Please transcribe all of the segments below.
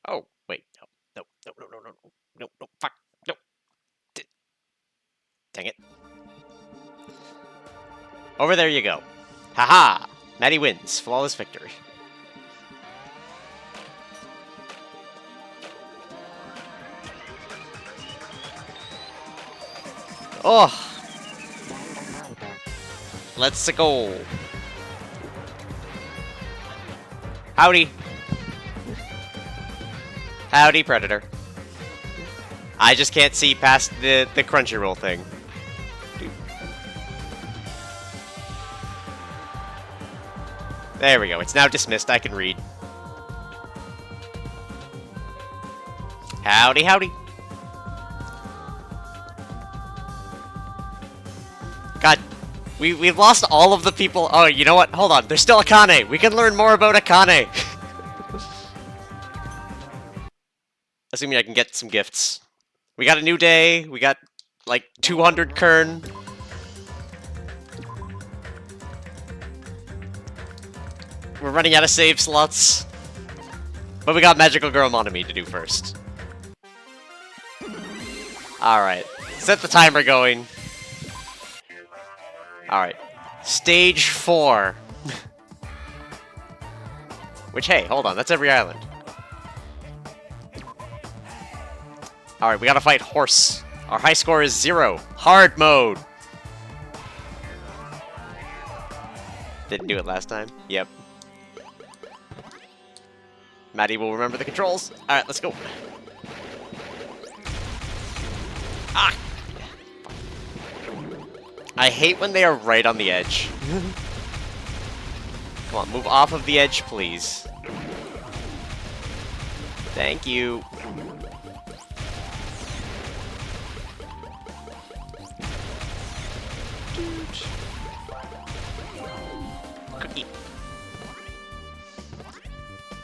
Oh, wait. No, no, no, no, no, no, no, no, fuck, no. Dang it. Over there you go. Haha! Maddie wins. Flawless victory. Oh! Let's go. Howdy. Howdy, Predator. I just can't see past the Crunchyroll thing. There we go. It's now dismissed. I can read. Howdy, howdy. God, we've lost all of the people. Oh, you know what? Hold on. There's still Akane. We can learn more about Akane. Assuming I can get some gifts. We got a new day. We got, like, 200 Kern. We're running out of save slots. But we got Magical Girl Monomi to do first. Alright. Set the timer going. Alright. Stage 4. Which, hey, hold on. That's every island. Alright, we gotta fight Horse. Our high score is 0. Hard mode. Didn't do it last time. Yep. Maddie will remember the controls. Alright, let's go. Ah! I hate when they are right on the edge. Come on, move off of the edge, please. Thank you. Cookie.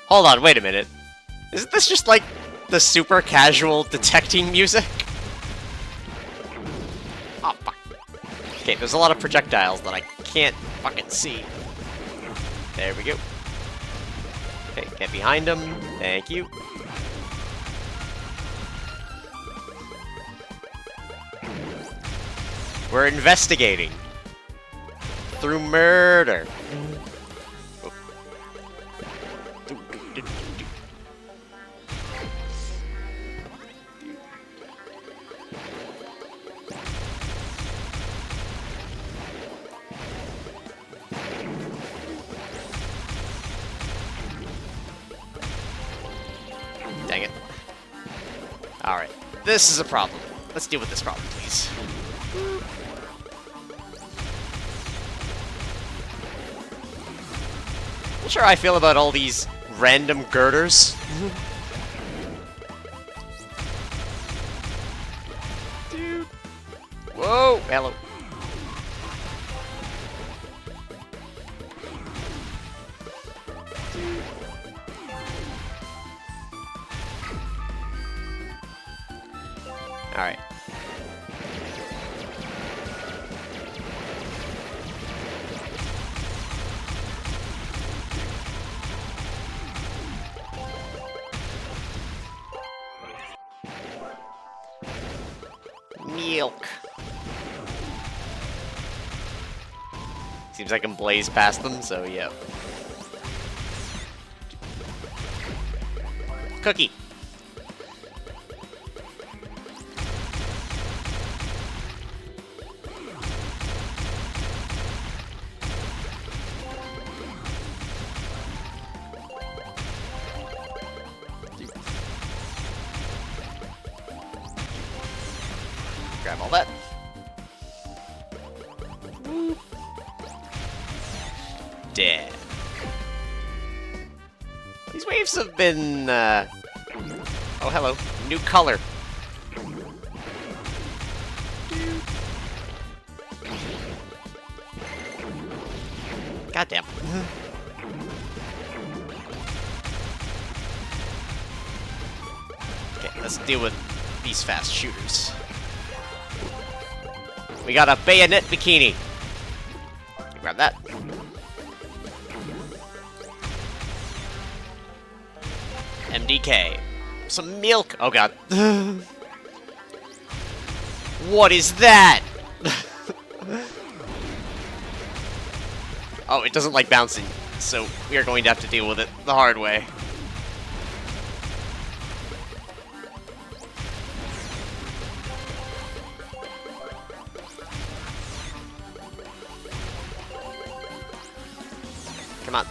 Hold on, wait a minute. Isn't this just like the super casual detecting music? Oh, fuck. Okay, there's a lot of projectiles that I can't fucking see. There we go. Okay, get behind him. Thank you. We're investigating. Through murder. Oh. Dang it. Alright. This is a problem. Let's deal with this problem, please. Not sure how I feel about all these random girders. Dude. Whoa! Hello. Alright. Milk. Seems I can blaze past them, so yeah. Cookie. Grab all that. Woo. Dead. These waves have been, oh, hello. New color. Goddamn. Okay, let's deal with these fast shooters. We got a bayonet bikini. Grab that. MDK. Some milk. Oh god. What is that? Oh, it doesn't like bouncing, so we are going to have to deal with it the hard way. Come on.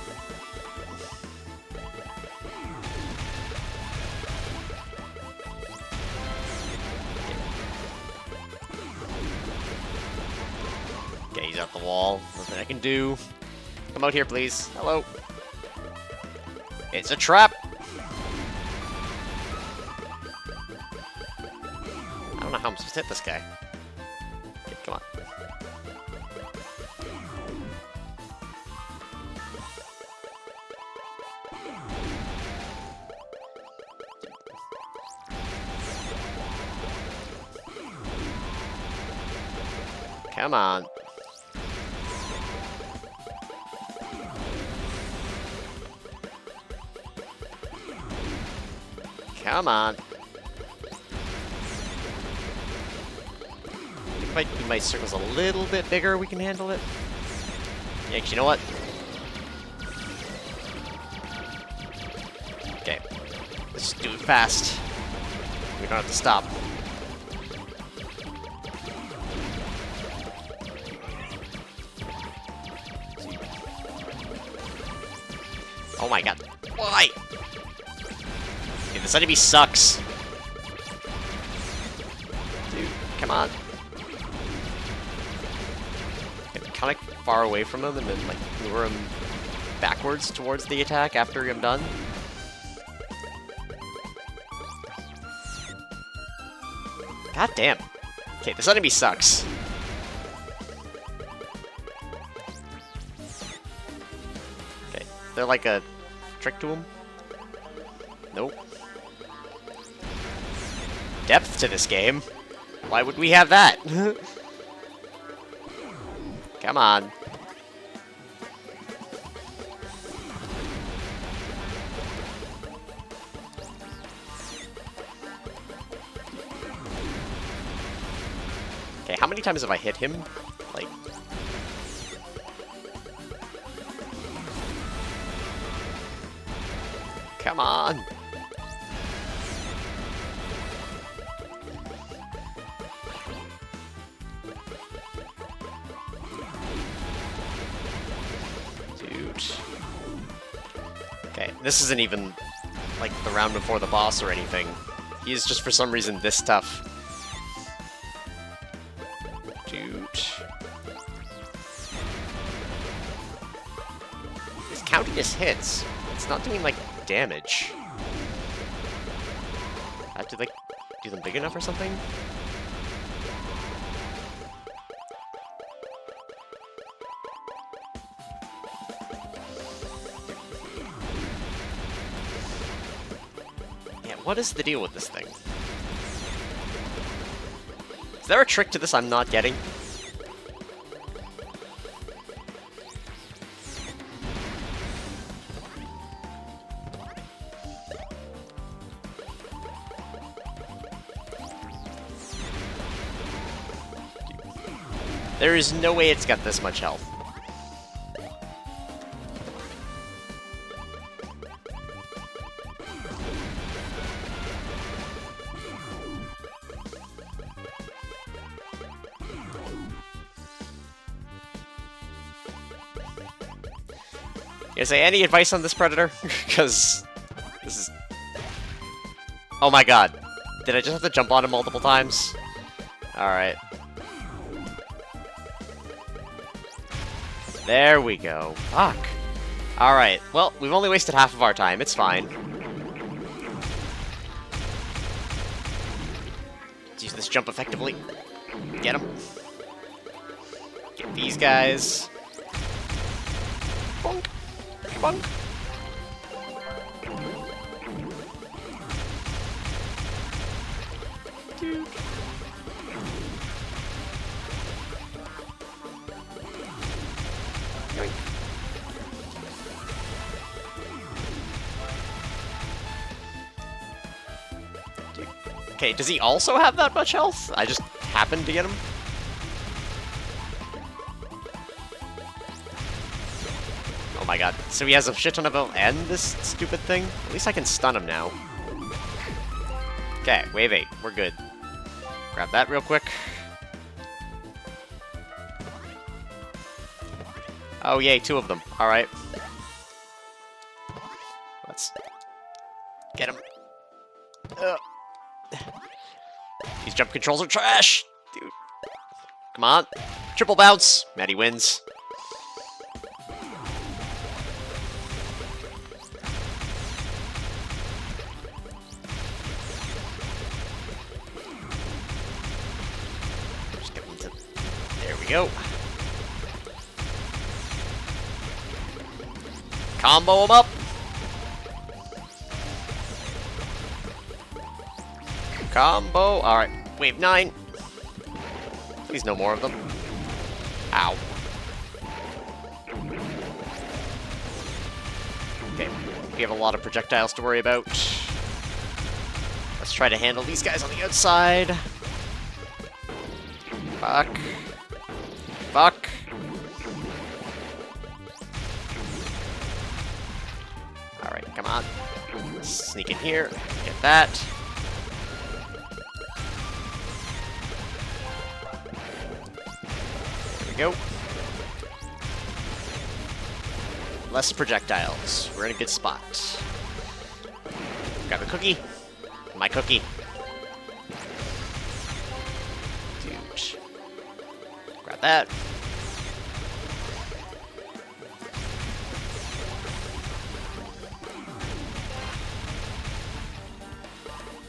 Okay, he's at the wall. Nothing I can do. Come out here, please. Hello. It's a trap! I don't know how I'm supposed to hit this guy. Okay, come on. Come on. Come on. If I do my circles a little bit bigger, we can handle it. Yeah, 'cause you know what? Okay. Let's just do it fast. We don't have to stop. Oh my god. Why? Dude, this enemy sucks. Dude, come on. Get kind of far away from him and then, like, lure him backwards towards the attack after I'm done. God damn. Okay, this enemy sucks. Okay, they're like a trick to him? Nope. Depth to this game. Why would we have that? Come on. Okay, how many times have I hit him? Like... Come on! Dude. Okay, this isn't even, like, the round before the boss or anything. He's just for some reason this tough. Dude. He's counting his hits. It's not doing, like, damage. I have to, like, do them big enough or something? Yeah, what is the deal with this thing? Is there a trick to this I'm not getting? There is no way it's got this much health. You guys say any advice on this predator? Because this is... Oh my god. Did I just have to jump on him multiple times? Alright. There we go. Fuck. Alright, well, we've only wasted half of our time. It's fine. Let's use this jump effectively. Get him. Get these guys. Bonk. Bonk. Dude. Yoink. Okay, does he also have that much health? I just happened to get him. Oh my god. So he has a shit ton of health and this stupid thing? At least I can stun him now. Okay, wave 8. We're good. Grab that real quick. Oh yay, 2 of them. Alright. Let's get him. Ugh. These jump controls are trash! Dude. Come on. Triple bounce. Maddie wins. Just get into... There we go. Combo him up! Combo! Alright, wave 9. Please no more of them. Ow. Okay, we have a lot of projectiles to worry about. Let's try to handle these guys on the outside. Fuck. Fuck. Alright, come on. Sneak in here. Get that. Go. Less projectiles. We're in a good spot. Grab a cookie. My cookie. Dude. Grab that.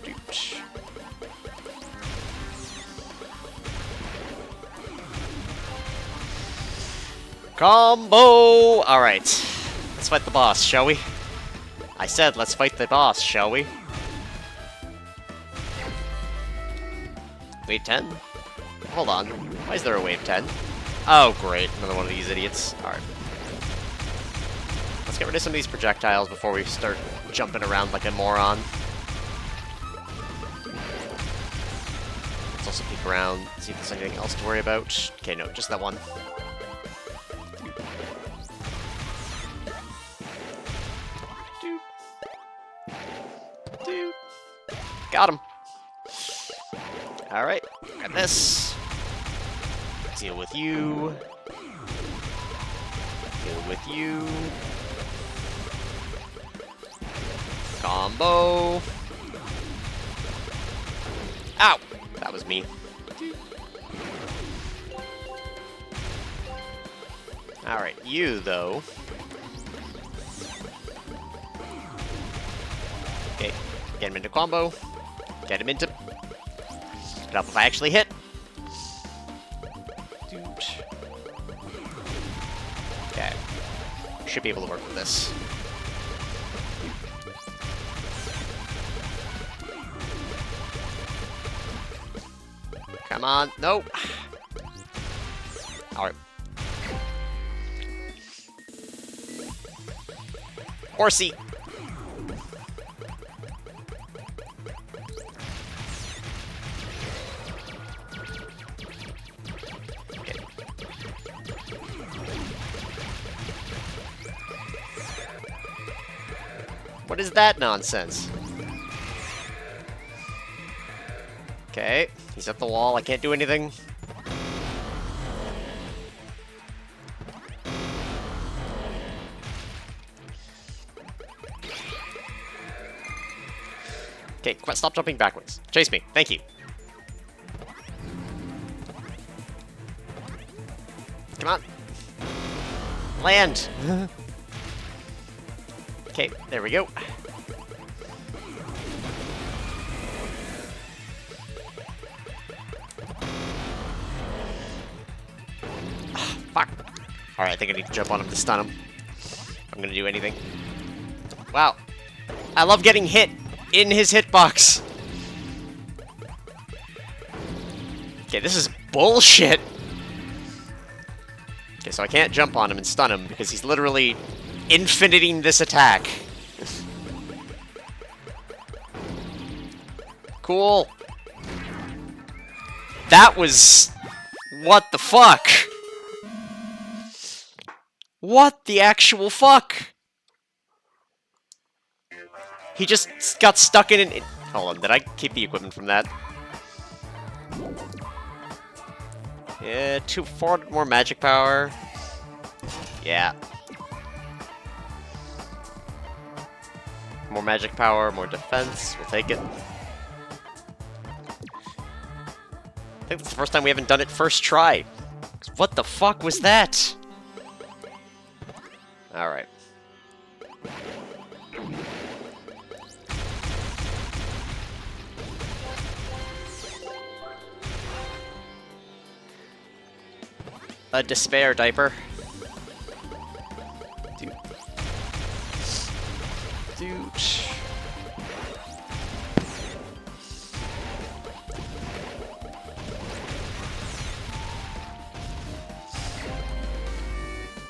Dude. Combo! Alright. Let's fight the boss, shall we? I said let's fight the boss, shall we? Wave 10? Hold on. Why is there a wave 10? Oh, great. Another one of these idiots. Alright. Let's get rid of some of these projectiles before we start jumping around like a moron. Let's also peek around, see if there's anything else to worry about. Okay, no, just that one. Got him. Alright, got this. Deal with you. Deal with you. Combo. Ow! That was me. Alright, you though. Okay, get him into combo. Get him into... Get up if I actually hit. Dude. Okay. Should be able to work with this. Come on. Nope. Alright. Horsey. What is that nonsense? Okay, he's at the wall. I can't do anything. Okay, stop jumping backwards. Chase me. Thank you. Come on. Land. Okay, there we go. Fuck. Alright, I think I need to jump on him to stun him. I'm gonna do anything. Wow. I love getting hit in his hitbox. Okay, this is bullshit. Okay, so I can't jump on him and stun him because he's literally infiniting this attack. Cool. That was... What the fuck? What the actual fuck? He just got stuck in an... Hold on, did I keep the equipment from that? Yeah, 400 more magic power. Yeah. More magic power, more defense. We'll take it. I think that's the first time we haven't done it first try. What the fuck was that? Alright. A despair diaper. Dude.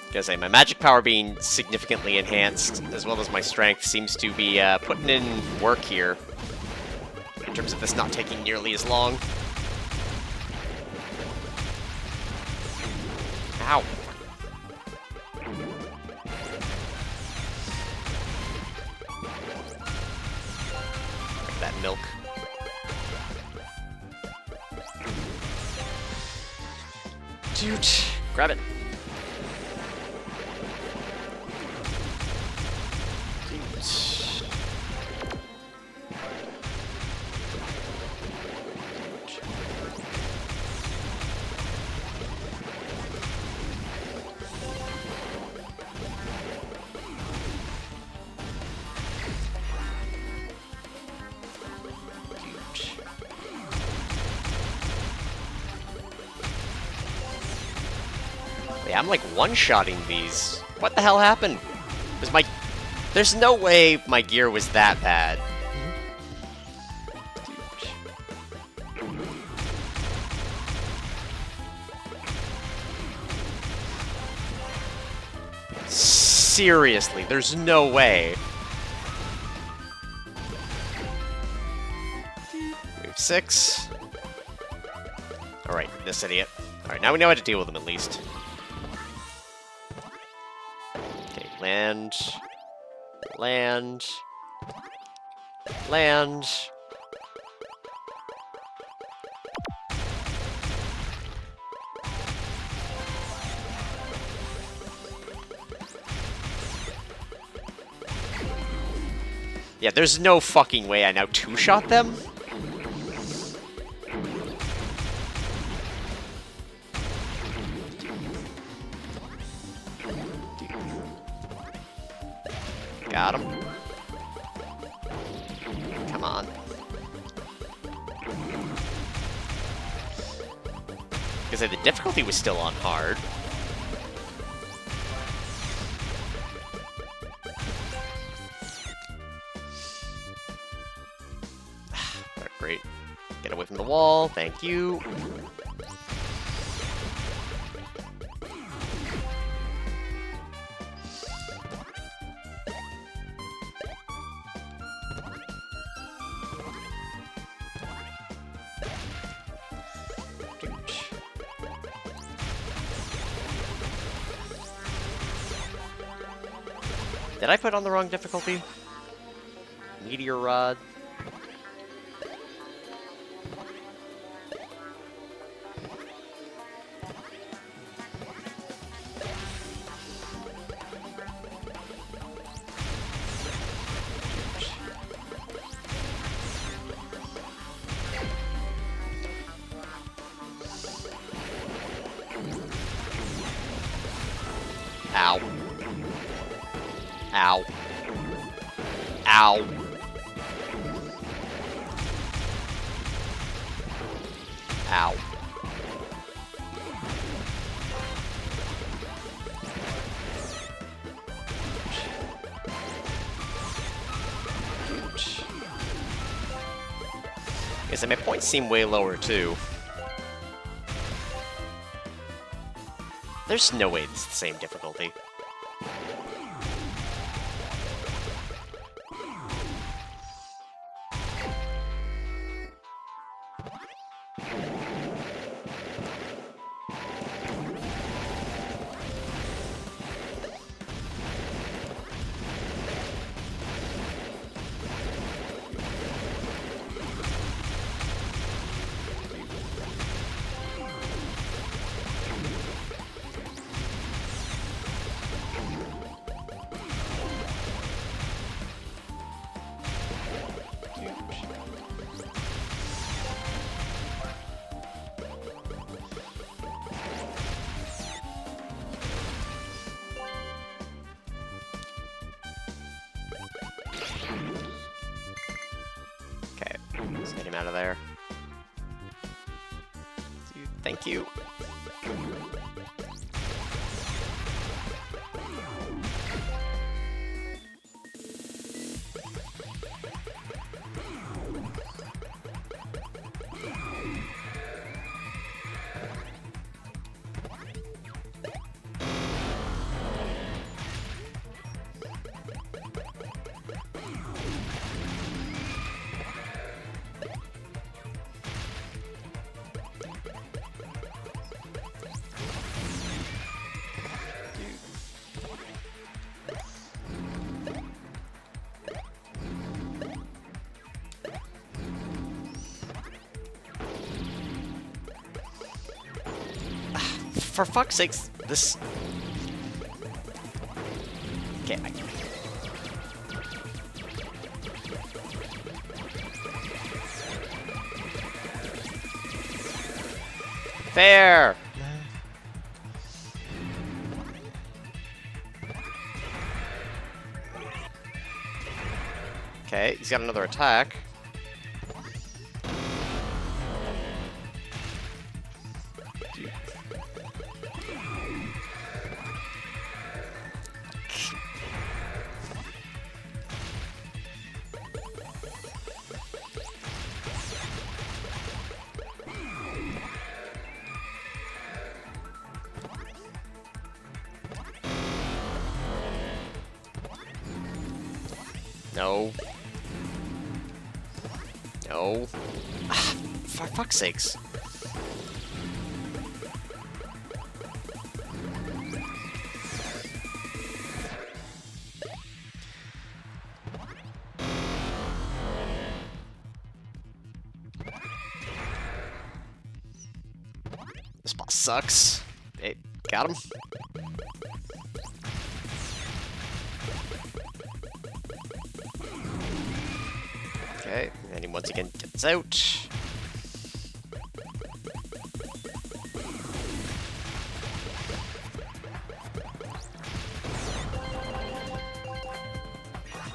Gotta say, my magic power being significantly enhanced, as well as my strength, seems to be putting in work here. In terms of this not taking nearly as long. Ow. Like that milk. Dude, grab it. Yeah, I'm like one-shotting these. What the hell happened? There's no way my gear was that bad. Seriously, there's no way. Move 6. Alright, this idiot. Alright, now we know how to deal with him at least. Okay, land. Land. Land. Yeah, there's no fucking way I now two-shot them. Got him. Come on. Because the difficulty was still on hard. Great. Get away from the wall. Thank you. Did I put on the wrong difficulty? Meteor Rod. Ow. Ow. Ow. Ow. Guess my points seem way lower too. There's no way this is the same difficulty. Okay, let's get him out of there. Dude, thank you. For fuck's sakes, this... Okay, Fair! Okay, he's got another attack. No. No. Ah, for fuck's sakes. This boss sucks. Hey, got him. Okay, and he once again gets out.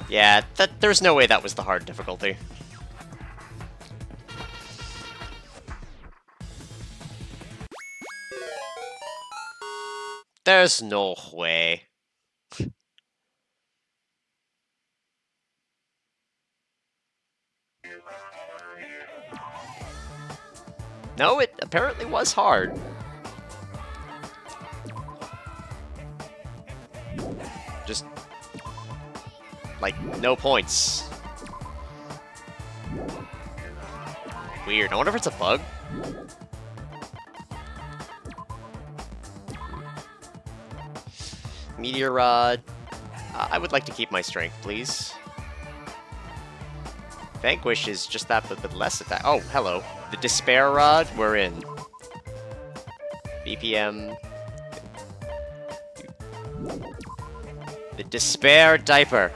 Yeah, there's no way that was the hard difficulty. There's no way. No, it apparently was hard. Just... like, no points. Weird. I wonder if it's a bug? Meteor Rod. I would like to keep my strength, please. Vanquish is just that, but with less attack. Oh, hello. The Despair Rod, we're in. BPM. The Despair Diaper.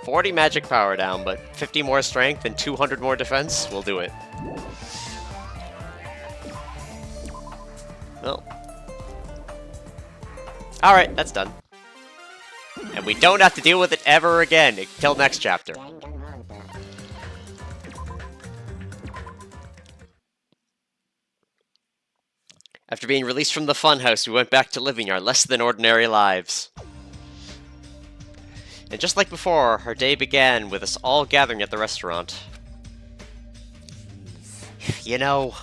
40 magic power down, but 50 more strength and 200 more defense. We'll do it. Well. Alright, that's done. And we don't have to deal with it ever again until next chapter. After being released from the funhouse, we went back to living our less-than-ordinary lives. And just like before, our day began with us all gathering at the restaurant. You know,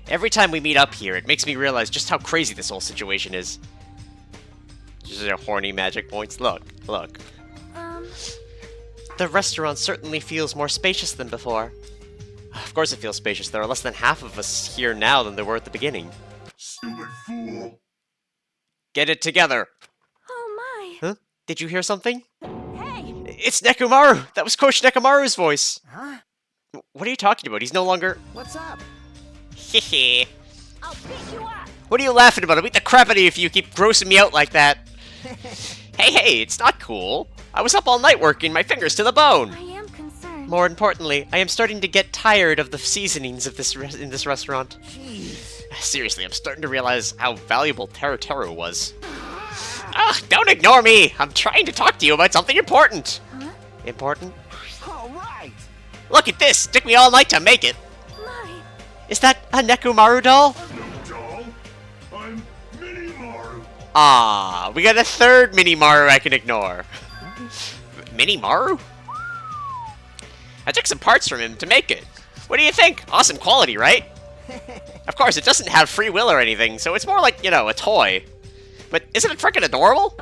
every time we meet up here, it makes me realize just how crazy this whole situation is. Just your horny magic points. Look. The restaurant certainly feels more spacious than before. Of course it feels spacious. There are less than half of us here now than there were at the beginning. Stupid fool. Get it together. Oh my. Huh? Did you hear something? Hey. It's Nekomaru! That was Coach Nekomaru's voice! Huh? What are you talking about? He's no longer... What's up? Hehe. I'll beat you up. What are you laughing about? I'll beat the crap out of you if you keep grossing me out like that. Hey, it's not cool. I was up all night working my fingers to the bone. I am concerned. More importantly, I am starting to get tired of the seasonings of in this restaurant. Jeez. Seriously, I'm starting to realize how valuable Teru was. Ugh, don't ignore me! I'm trying to talk to you about something important. Huh? Important? All right. Look at this! Took me all night to make it! My. Is that a Nekomaru doll? No, doll. I'm Mini-Maru. Ah, we got a third Mini-Maru I can ignore. Mini-Maru? I took some parts from him to make it. What do you think? Awesome quality, right? Of course, it doesn't have free will or anything, so it's more like, you know, a toy. But isn't it frickin' adorable?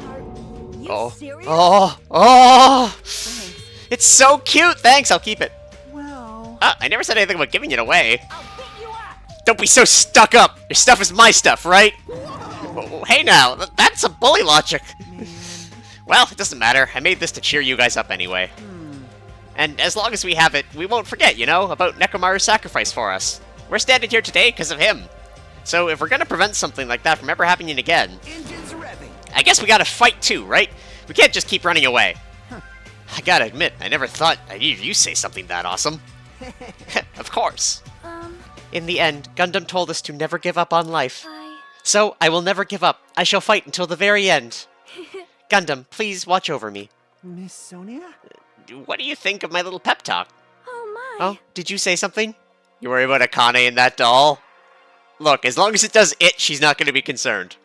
You serious? Oh! Thanks. It's so cute! Thanks, I'll keep it. Well. I never said anything about giving it away. I'll beat you up. Don't be so stuck up! Your stuff is my stuff, right? Whoa, hey now, that's a bully logic. Man. Well, it doesn't matter. I made this to cheer you guys up anyway. And as long as we have it, we won't forget, you know, about Nekomaru's sacrifice for us. We're standing here today because of him. So if we're gonna prevent something like that from ever happening again, Engines revving. I guess we gotta fight too, right? We can't just keep running away. I gotta admit, I never thought I'd hear you say something that awesome. Of course. In the end, Gundam told us to never give up on life. So, I will never give up. I shall fight until the very end. Gundam, please watch over me. Miss Sonia? What do you think of my little pep talk? Oh my. Oh, did you say something? You worry about Akane and that doll? Look, as long as it does it, she's not going to be concerned.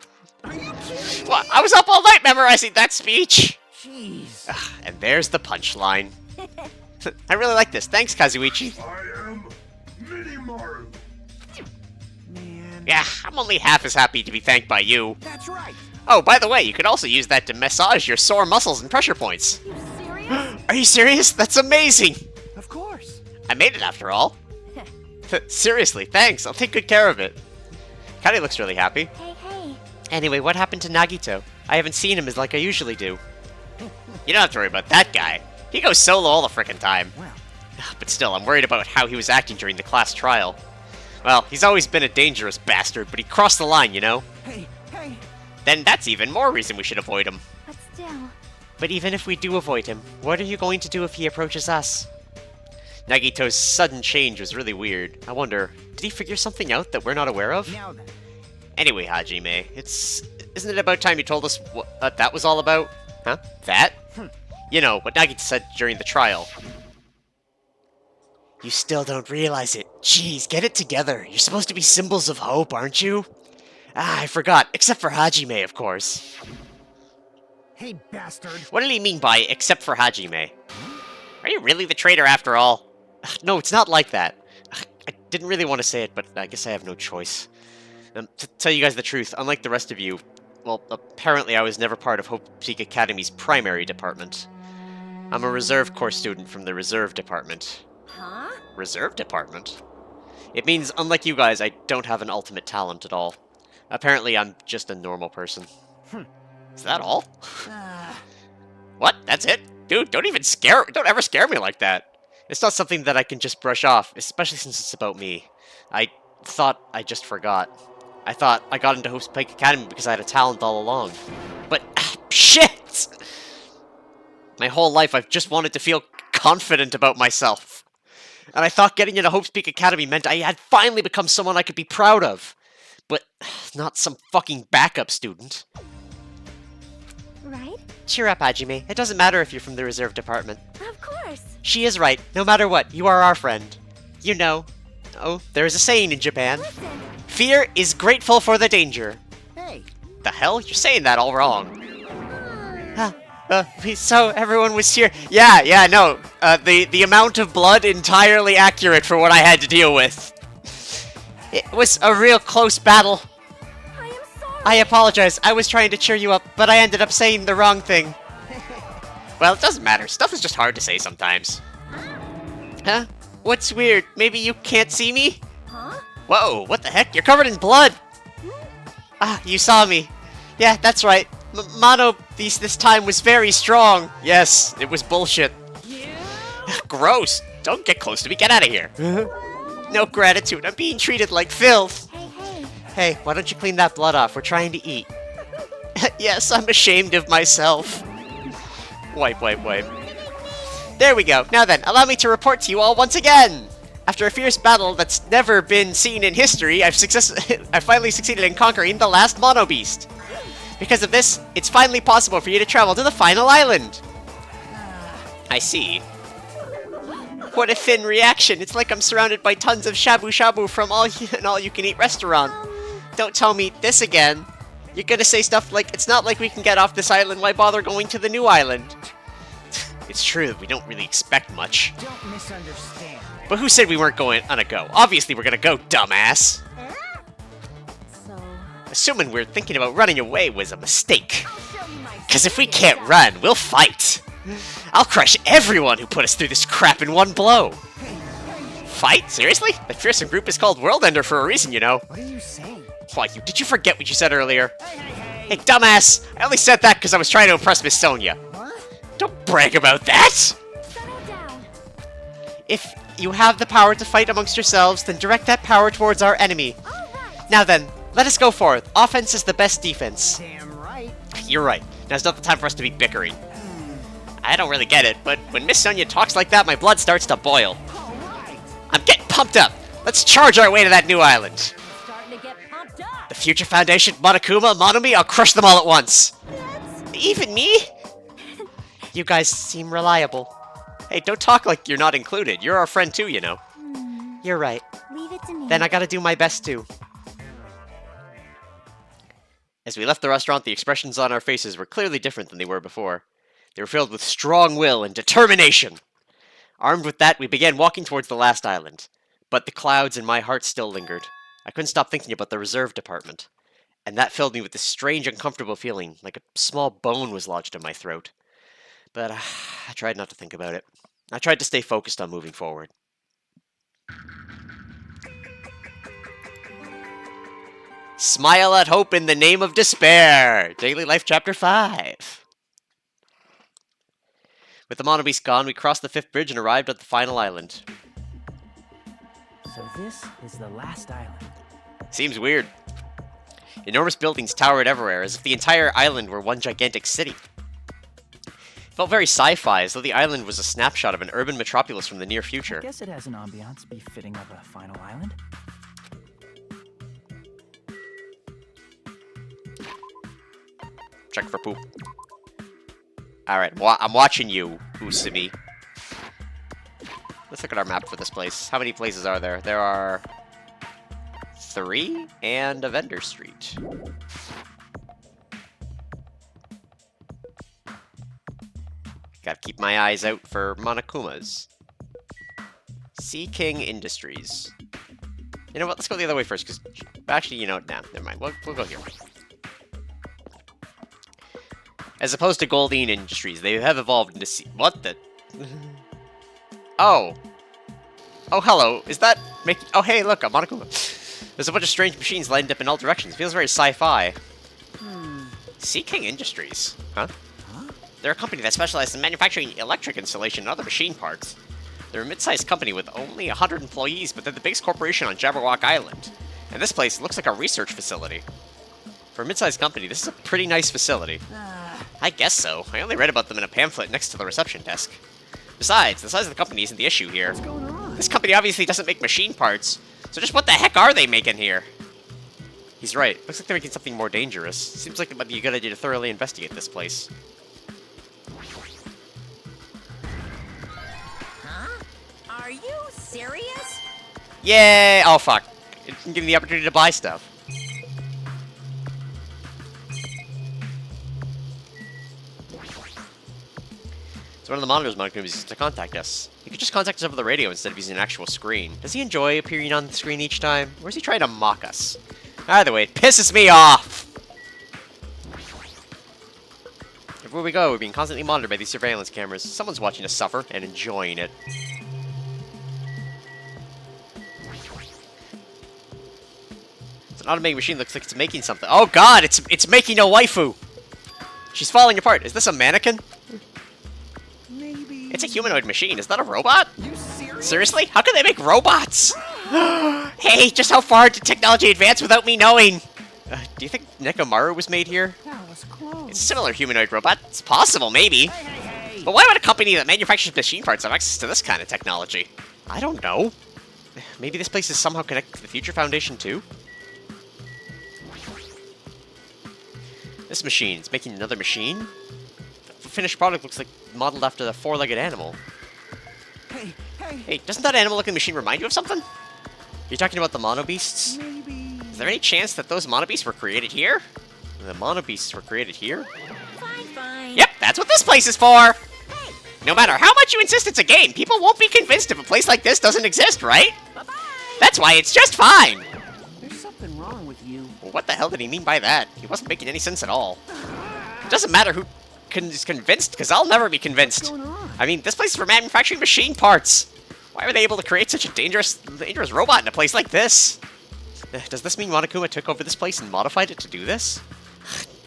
Are you kidding? What? I was up all night memorizing that speech! Jeez. And there's the punchline. I really like this. Thanks, Kazuichi. I am Mini-Maru. Man. Yeah, I'm only half as happy to be thanked by you. That's right. Oh, by the way, you could also use that to massage your sore muscles and pressure points. You serious? Are you serious? That's amazing! Of course. I made it after all. Seriously, thanks. I'll take good care of it. Kari looks really happy. Hey. Anyway, what happened to Nagito? I haven't seen him as like I usually do. You don't have to worry about that guy. He goes solo all the frickin' time. Well. But still, I'm worried about how he was acting during the class trial. Well, he's always been a dangerous bastard, but he crossed the line, you know? Hey. Then that's even more reason we should avoid him. But still. But even if we do avoid him, what are you going to do if he approaches us? Nagito's sudden change was really weird. I wonder, did he figure something out that we're not aware of? Now then. Anyway, Hajime, isn't it about time you told us what that was all about? Huh? That? You know, what Nagito said during the trial. You still don't realize it. Jeez, get it together. You're supposed to be symbols of hope, aren't you? Ah, I forgot. Except for Hajime, of course. Hey, bastard. What did he mean by, except for Hajime? Are you really the traitor after all? No, it's not like that. I didn't really want to say it, but I guess I have no choice. To tell you guys the truth, unlike the rest of you, well, apparently I was never part of Hope Peak Academy's primary department. I'm a reserve corps student from the reserve department. Huh? Reserve department? It means, unlike you guys, I don't have an ultimate talent at all. Apparently, I'm just a normal person. Is that all? What? That's it? Dude, don't ever scare me like that. It's not something that I can just brush off, especially since it's about me. I thought I just forgot. I thought I got into Hope's Peak Academy because I had a talent all along. But, shit! My whole life I've just wanted to feel confident about myself. And I thought getting into Hope's Peak Academy meant I had finally become someone I could be proud of. But, not some fucking backup student. Right? Cheer up, Hajime. It doesn't matter if you're from the reserve department. Of course. She is right. No matter what, you are our friend. You know. Oh, there is a saying in Japan. Listen. Fear is grateful for the danger. Hey. The hell? You're saying that all wrong. So everyone was here. Yeah, no. The amount of blood entirely accurate for what I had to deal with. It was a real close battle. I am I apologize. I was trying to cheer you up, but I ended up saying the wrong thing. Well, it doesn't matter. Stuff is just hard to say sometimes. Huh? What's weird? Maybe you can't see me? Huh? Whoa, what the heck? You're covered in blood! Ah, you saw me. Yeah, that's right. Mono this time was very strong. Yes, it was bullshit. Gross! Don't get close to me. Get out of here. No gratitude. I'm being treated like filth. Hey, hey. Hey, why don't you clean that blood off? We're trying to eat. Yes, I'm ashamed of myself. Wipe, wipe, wipe. There we go. Now then, allow me to report to you all once again. After a fierce battle that's never been seen in history, I've finally succeeded in conquering the last Mono Beast. Because of this, it's finally possible for you to travel to the final island. I see. What a thin reaction. It's like I'm surrounded by tons of shabu shabu from an all-you-can-eat restaurant. Don't tell me this again. You're gonna say stuff like, it's not like we can get off this island, why bother going to the new island? It's true that we don't really expect much. Don't misunderstand. But who said we weren't going on a go? Obviously we're gonna go, dumbass. So, Assuming we're thinking about running away was a mistake. I'll show you my Cause if we secret can't stuff. run, we'll fight. I'll crush everyone who put us through this crap in one blow. Fight? Seriously? The fearsome group is called World Ender for a reason, you know. What are you saying? Why, did you forget what you said earlier? Hey, dumbass! I only said that because I was trying to impress Miss Sonia. What? Don't brag about that! Settle down. If you have the power to fight amongst yourselves, then direct that power towards our enemy. All right. Now then, let us go forth. Offense is the best defense. Damn right. You're right. Now's not the time for us to be bickering. I don't really get it, but when Miss Sonia talks like that, my blood starts to boil. All right. I'm getting pumped up! Let's charge our way to that new island! Starting to get pumped up. The Future Foundation, Monokuma, Monomi, I'll crush them all at once! Even me? You guys seem reliable. Hey, don't talk like you're not included. You're our friend too, you know. You're right. Leave it to me. Then I gotta do my best too. As we left the restaurant, the expressions on our faces were clearly different than they were before. They were filled with strong will and determination. Armed with that, we began walking towards the last island. But the clouds in my heart still lingered. I couldn't stop thinking about the reserve department. And that filled me with this strange, uncomfortable feeling, like a small bone was lodged in my throat. But I tried not to think about it. I tried to stay focused on moving forward. Smile at hope in the name of despair! Daily Life Chapter 5. With the Mono Beast gone, we crossed the 5th bridge and arrived at the final island. So this is the last island. Seems weird. Enormous buildings towered everywhere, as if the entire island were one gigantic city. It felt very sci-fi, as though the island was a snapshot of an urban metropolis from the near future. Guess it has an ambiance befitting of a final island. Check for poop. Alright, I'm watching you, Usumi. Let's look at our map for this place. How many places are there? There are 3 and a vendor street. Gotta keep my eyes out for Monokumas. Sea King Industries. You know what? Let's go the other way first, because actually, you know, nah, never mind. We'll go here. As opposed to Goldine Industries, they have evolved into what the? Oh. Oh, hello. Is that making... Oh, hey, look, a Monokuma. There's a bunch of strange machines lined up in all directions. Feels very sci-fi. Sea King Industries. Huh? They're a company that specializes in manufacturing electric installation and other machine parts. They're a mid-sized company with only 100 employees, but they're the biggest corporation on Jabberwock Island. And this place looks like a research facility. For a mid-sized company, this is a pretty nice facility. I guess so. I only read about them in a pamphlet next to the reception desk. Besides, the size of the company isn't the issue here. What's going on? This company obviously doesn't make machine parts, so just what the heck are they making here? He's right. Looks like they're making something more dangerous. Seems like it might be a good idea to thoroughly investigate this place. Huh? Are you serious? Yay! Oh, fuck. It didn't give me the opportunity to buy stuff. So one of the monitors Monokuma uses to contact us. He could just contact us over the radio instead of using an actual screen. Does he enjoy appearing on the screen each time? Or is he trying to mock us? Either way, it pisses me off! Everywhere we go, we're being constantly monitored by these surveillance cameras. Someone's watching us suffer and enjoying it. It's an automated machine. Looks like it's making something. Oh god, it's making a waifu. She's falling apart. Is this a mannequin? Maybe. It's a humanoid machine. Is that a robot? You serious? Seriously? How can they make robots? Hey, just how far did technology advance without me knowing? Do you think Nekomaru was made here? That was close. It's a similar humanoid robot. It's possible, maybe. Hey. But why would a company that manufactures machine parts have access to this kind of technology? I don't know. Maybe this place is somehow connected to the Future Foundation too? This machine is making another machine? The finished product looks like modeled after the four-legged animal. Hey. Hey, doesn't that animal-looking machine remind you of something? You're talking about the Mono Beasts? Maybe. Is there any chance that those Mono Beasts were created here? The Mono Beasts were created here? Fine. Yep, that's what this place is for! No matter how much you insist it's a game, people won't be convinced if a place like this doesn't exist, right? Bye-bye. That's why it's just fine! There's something wrong with you. Well, what the hell did he mean by that? He wasn't making any sense at all. It doesn't matter who is convinced, because I'll never be convinced. What's going on? I mean, this place is for manufacturing machine parts! Why were they able to create such a dangerous robot in a place like this? Does this mean Monokuma took over this place and modified it to do this?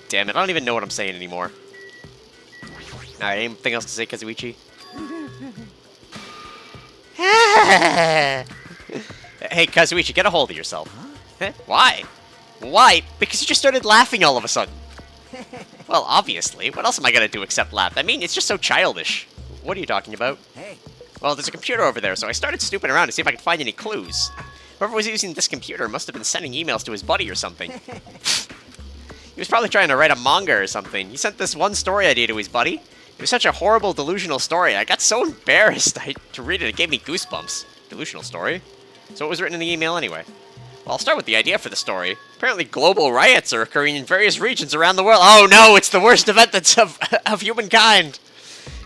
Damn it, I don't even know what I'm saying anymore. Alright, anything else to say, Kazuichi? Hey, Kazuichi, get a hold of yourself. Huh? Why? Why? Because you just started laughing all of a sudden. Well, obviously. What else am I gonna do except laugh? I mean, it's just so childish. What are you talking about? Hey. Well, there's a computer over there, so I started snooping around to see if I could find any clues. Whoever was using this computer must have been sending emails to his buddy or something. He was probably trying to write a manga or something. He sent this one story idea to his buddy. It was such a horrible, delusional story. I got so embarrassed to read it. It gave me goosebumps. Delusional story? So what was written in the email anyway? Well, I'll start with the idea for the story. Apparently global riots are occurring in various regions around the world. Oh no, it's the worst event that's of humankind.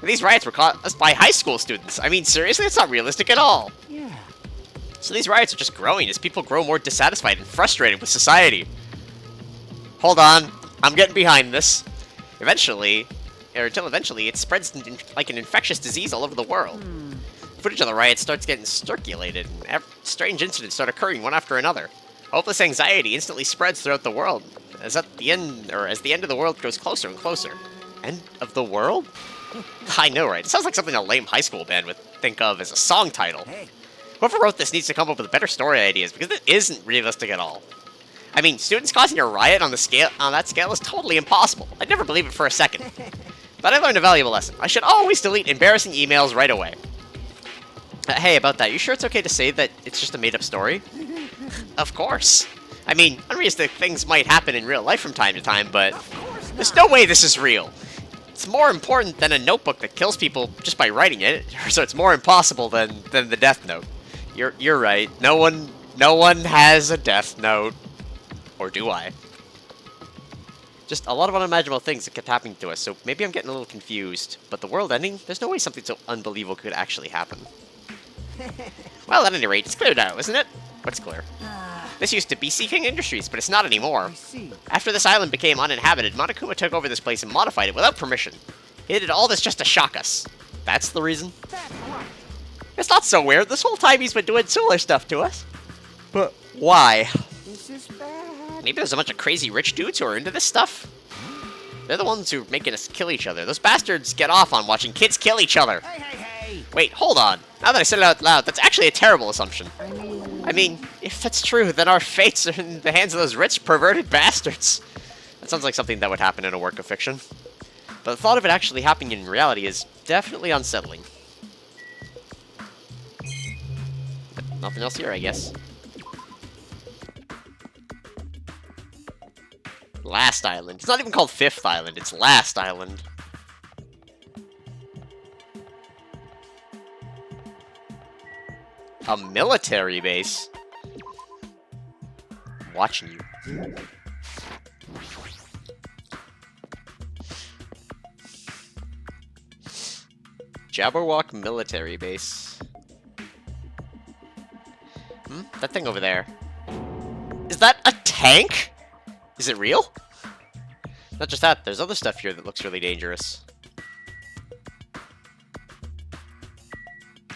And these riots were caused by high school students. I mean, seriously? That's not realistic at all. Yeah. So these riots are just growing as people grow more dissatisfied and frustrated with society. Hold on. I'm getting behind this. Until eventually, it spreads like an infectious disease all over the world. Footage of the riots starts getting circulated, and strange incidents start occurring one after another. Hopeless anxiety instantly spreads throughout the world, as the end of the world grows closer and closer. End of the world? I know, right? It sounds like something a lame high school band would think of as a song title. Hey. Whoever wrote this needs to come up with better story ideas, because it isn't realistic at all. I mean, students causing a riot on that scale is totally impossible. I'd never believe it for a second. But I learned a valuable lesson. I should always delete embarrassing emails right away. Hey, about that, you sure it's okay to say that it's just a made-up story? Of course. I mean, unrealistic things might happen in real life from time to time, but there's no way this is real. It's more important than a notebook that kills people just by writing it, so it's more impossible than the Death Note. You're right. No one has a Death Note. Or do I? Just a lot of unimaginable things that kept happening to us, so maybe I'm getting a little confused. But the world ending? There's no way something so unbelievable could actually happen. Well, at any rate, it's clear now, isn't it? What's clear? This used to be Sea King Industries, but it's not anymore. I see. After this island became uninhabited, Monokuma took over this place and modified it without permission. He did all this just to shock us. That's the reason? That's right. It's not so weird. This whole time he's been doing similar stuff to us. But why? This is bad. Maybe there's a bunch of crazy rich dudes who are into this stuff? They're the ones who are making us kill each other. Those bastards get off on watching kids kill each other. Hey. Wait, hold on. Now that I said it out loud, that's actually a terrible assumption. I mean, if that's true, then our fates are in the hands of those rich, perverted bastards. That sounds like something that would happen in a work of fiction. But the thought of it actually happening in reality is definitely unsettling. But nothing else here, I guess. Last Island. It's not even called Fifth Island, it's Last Island. A military base? I'm watching you. Jabberwock military base. That thing over there. Is that a tank? Is it real? Not just that, there's other stuff here that looks really dangerous.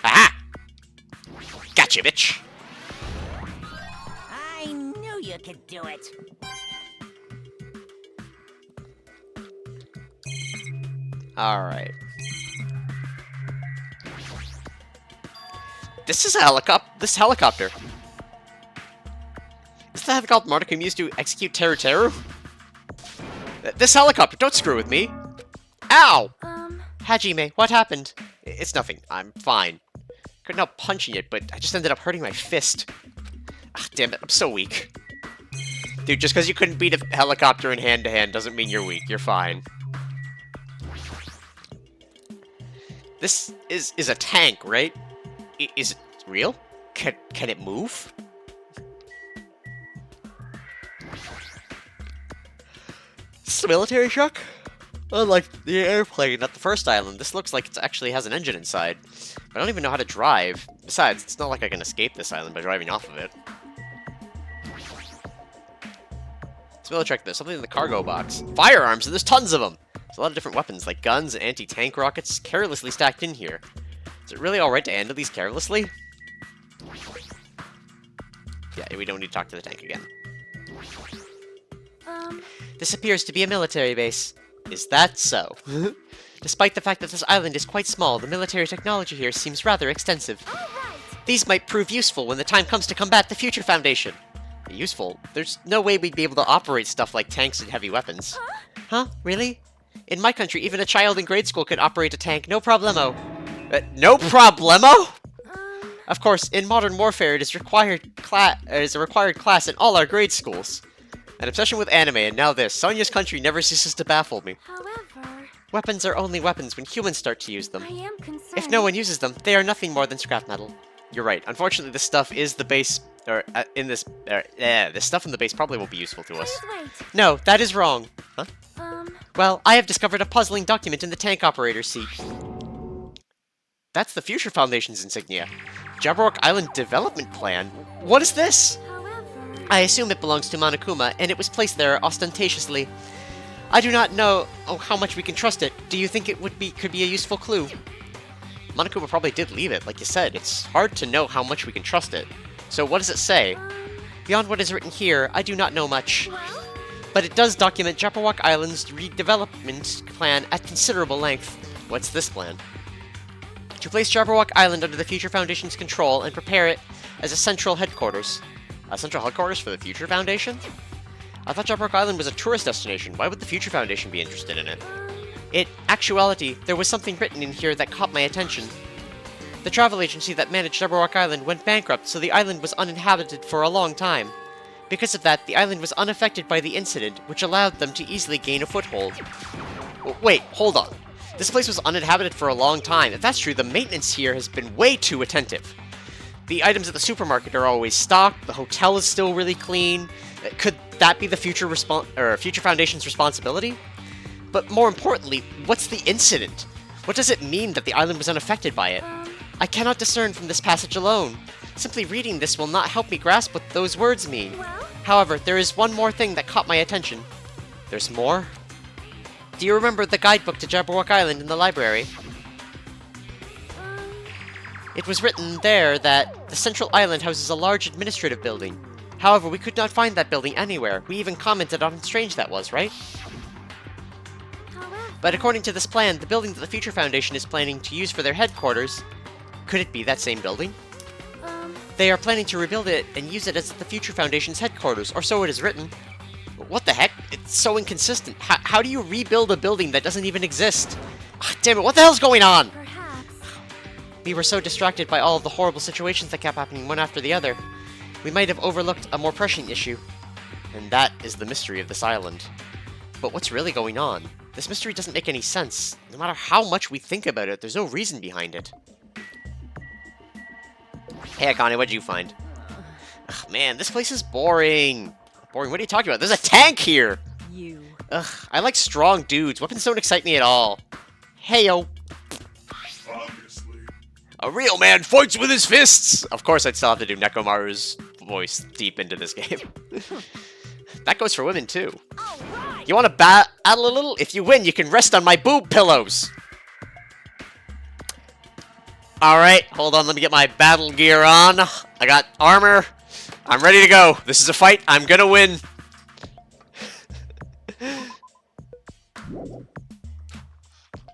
Aha! Gotcha, bitch! I knew you could do it. Alright. This is a helicopter. This helicopter. Is the helicopter Monomi used to execute Teru Teru? This helicopter, don't screw with me! Ow! Hajime, what happened? It's nothing. I'm fine. Couldn't help punching it, but I just ended up hurting my fist. Ah, damn it, I'm so weak. Dude, just because you couldn't beat a helicopter in hand-to-hand doesn't mean you're weak. You're fine. This is a tank, right? Is it real? Can it move? Is this a military truck? Unlike the airplane at the first island, this looks like it actually has an engine inside. But I don't even know how to drive. Besides, it's not like I can escape this island by driving off of it. It's a military truck. There's something in the cargo box. Firearms, and there's tons of them! There's a lot of different weapons, like guns and anti-tank rockets, carelessly stacked in here. Is it really alright to handle these carelessly? Yeah, we don't need to talk to the tank again. This appears to be a military base. Is that so? Despite the fact that this island is quite small, the military technology here seems rather extensive. These might prove useful when the time comes to combat the Future Foundation. Useful? There's no way we'd be able to operate stuff like tanks and heavy weapons. Huh? Really? In my country, even a child in grade school could operate a tank, no problemo. No problemo? Of course, in modern warfare, it is a required class in all our grade schools. An obsession with anime, and now this. Sonya's country never ceases to baffle me. However, Weapons are only weapons when humans start to use them. I am concerned. If no one uses them, they are nothing more than scrap metal. You're right. Unfortunately, this stuff is the base, this stuff in the base probably won't be useful to us. Please wait. No, that is wrong. Huh? Um, Well, I have discovered a puzzling document in the tank operator's seat. That's the Future Foundation's insignia. Jabberwock Island Development Plan? What is this? however, I assume it belongs to Monokuma, and it was placed there ostentatiously. I do not know how much we can trust it. Do you think it could be a useful clue? Monokuma probably did leave it, like you said. It's hard to know how much we can trust it. So what does it say? Beyond what is written here, I do not know much. well, But it does document Jabberwock Island's redevelopment plan at considerable length. What's this plan? To place Jabberwock Island under the Future Foundation's control and prepare it as a central headquarters. A central headquarters for the Future Foundation? I thought Jabberwock Island was a tourist destination. Why would the Future Foundation be interested in it? In actuality, there was something written in here that caught my attention. The travel agency that managed Jabberwock Island went bankrupt, so the island was uninhabited for a long time. Because of that, the island was unaffected by the incident, which allowed them to easily gain a foothold. Wait, hold on. This place was uninhabited for a long time. If that's true, the maintenance here has been way too attentive. The items at the supermarket are always stocked, the hotel is still really clean. Could that be the Future Foundation's responsibility? But more importantly, what's the incident? What does it mean that the island was unaffected by it? I cannot discern from this passage alone. Simply reading this will not help me grasp what those words mean. well, However, there is one more thing that caught my attention. There's more? Do you remember the guidebook to Jabberwock Island in the library? It was written there that the central island houses a large administrative building. However, we could not find that building anywhere. We even commented on how strange that was, right? however, But according to this plan, the building that the Future Foundation is planning to use for their headquarters, could it be that same building? They are planning to rebuild it and use it as the Future Foundation's headquarters, or so it is written. What the heck? It's so inconsistent. How do you rebuild a building that doesn't even exist? Ah, damn it, what the hell's going on? perhaps. We were so distracted by all of the horrible situations that kept happening one after the other. We might have overlooked a more pressing issue. And that is the mystery of this island. But what's really going on? This mystery doesn't make any sense. No matter how much we think about it, there's no reason behind it. Hey, Akane, what'd you find? Ugh, man, this place is boring. Boring? What are you talking about? There's a tank here! You. Ugh, I like strong dudes. Weapons don't excite me at all. Heyo. Obviously. A real man fights with his fists! Of course, I'd still have to do Nekomaru's voice deep into this game. That goes for women, too. All right. You want to battle a little? If you win, you can rest on my boob pillows. Alright, hold on, let me get my battle gear on. I got armor. I'm ready to go. This is a fight. I'm gonna win.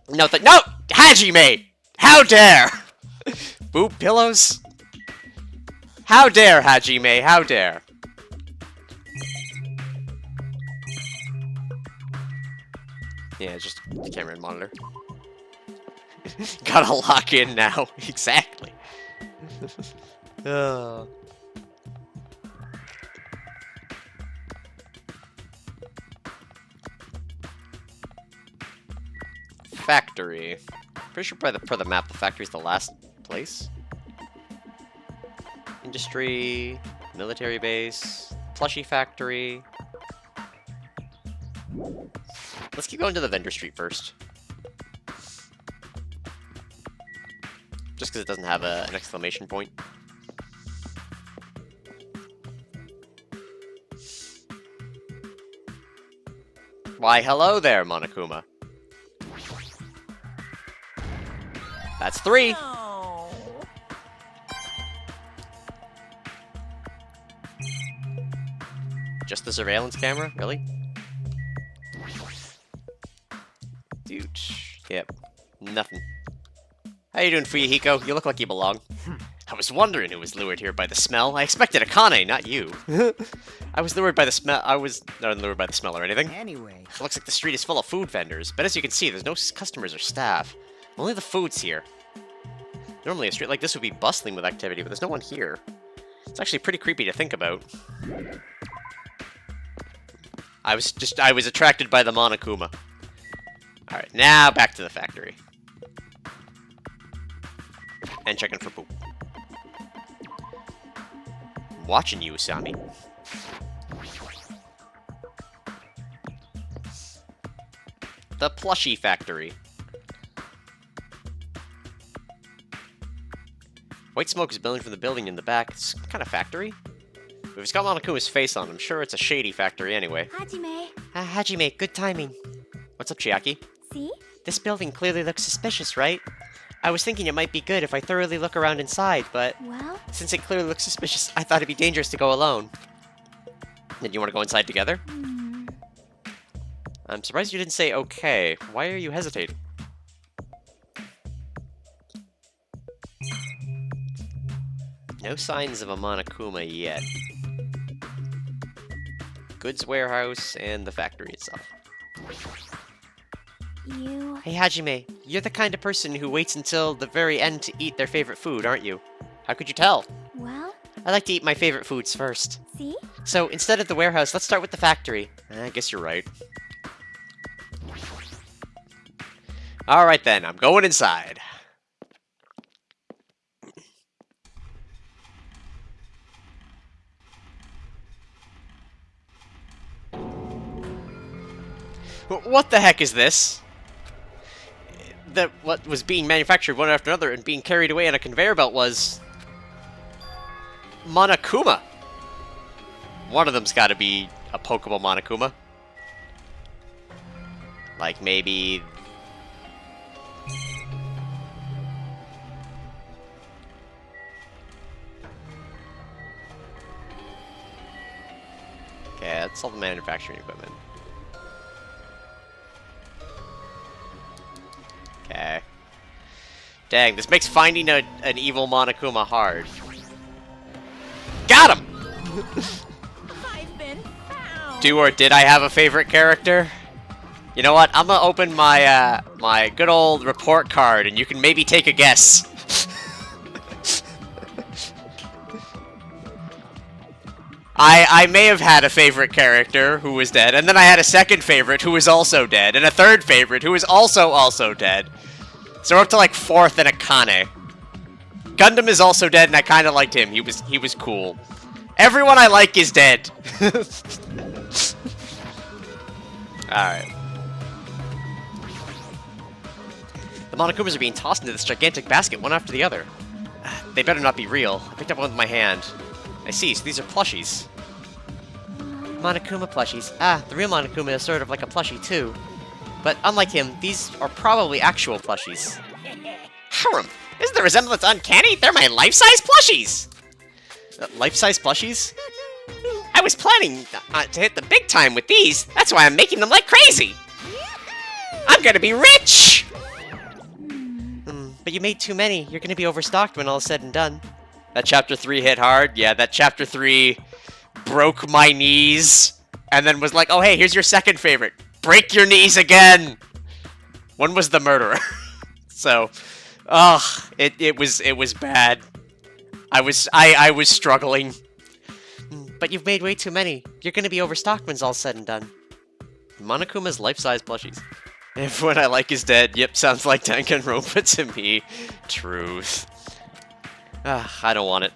No, no! Hajime! How dare! Boob pillows? How dare, Hajime? How dare? Yeah, just the camera and monitor. Gotta lock in now. Exactly. Factory. Pretty sure per the map, the factory's the last place. Industry, military base, plushie factory. Let's keep going to the vendor street first. Just because it doesn't have an exclamation point. Why, hello there, Monokuma. That's 3. No. Just the surveillance camera? Really? Dude. Yep. Nothing. How you doing, Fuyuhiko? You look like you belong. I was wondering who was lured here by the smell. I expected Akane, not you. I was lured by the smell. I was not lured by the smell or anything. Anyway, It looks like the street is full of food vendors, but as you can see, there's no customers or staff. Only the food's here. Normally a street like this would be bustling with activity, but there's no one here. It's actually pretty creepy to think about. I was attracted by the Monokuma. Alright, now back to the factory. And checking for poop. I'm watching you, Usami. The plushie factory. White smoke is billowing from the building in the back. It's some kind of factory? If it's got Monokuma's face on, I'm sure it's a shady factory anyway. Hajime. Hajime, good timing. What's up, Chiaki? See? This building clearly looks suspicious, right? I was thinking it might be good if I thoroughly look around inside, but Well, since it clearly looks suspicious, I thought it'd be dangerous to go alone. Then you want to go inside together? I'm surprised you didn't say okay. Why are you hesitating? No signs of a Monokuma yet. Goods warehouse and the factory itself. you... Hey Hajime, you're the kind of person who waits until the very end to eat their favorite food, aren't you? How could you tell? Well, I like to eat my favorite foods first. see? So, instead of the warehouse, let's start with the factory. I guess you're right. Alright then, I'm going inside. What the heck is this? What was being manufactured one after another and being carried away on a conveyor belt was... Monokuma! One of them's gotta be a Pokemon Monokuma. Like, maybe... Okay, that's all the manufacturing equipment. Okay. Dang, this makes finding an evil Monokuma hard. Got him! I've been found! Do or did I have a favorite character? You know what? I'm gonna open my my good old report card, and you can maybe take a guess. I may have had a favorite character who was dead, and then I had a second favorite who was also dead, and a third favorite who was also dead. So we're up to like 4th and Akane. Gundam is also dead, and I kind of liked him. He was cool. Everyone I like is dead. Alright. The Monokumas are being tossed into this gigantic basket, one after the other. They better not be real. I picked up one with my hand. I see, so these are plushies. Monokuma plushies. Ah, the real Monokuma is sort of like a plushie too. But unlike him, these are probably actual plushies. Harem! Isn't the resemblance uncanny? They're my life-size plushies! Life-size plushies? I was planning to hit the big time with these. That's why I'm making them like crazy. I'm gonna be rich! But you made too many. You're gonna be overstocked when all is said and done. That chapter 3 hit hard. Yeah, that chapter 3 broke my knees. And then was like, oh hey, here's your second favorite. Break your knees again! One was the murderer. So, it was bad. I was struggling. But you've made way too many. You're gonna be overstocked when it's all said and done. Monokuma's life-size plushies. Everyone I like is dead. Yep, sounds like Danganronpa to me. Truth. I don't want it.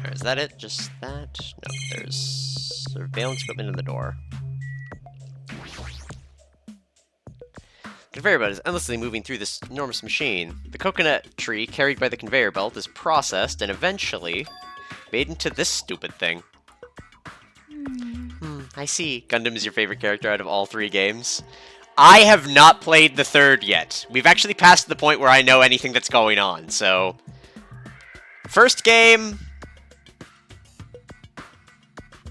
Or is that it? Just that? No, there's surveillance equipment in the door. Conveyor belt is endlessly moving through this enormous machine. The coconut tree carried by the conveyor belt is processed and eventually made into this stupid thing. I see. Gundam is your favorite character out of all 3 games. I have not played the 3rd yet. We've actually passed the point where I know anything that's going on, so... First game...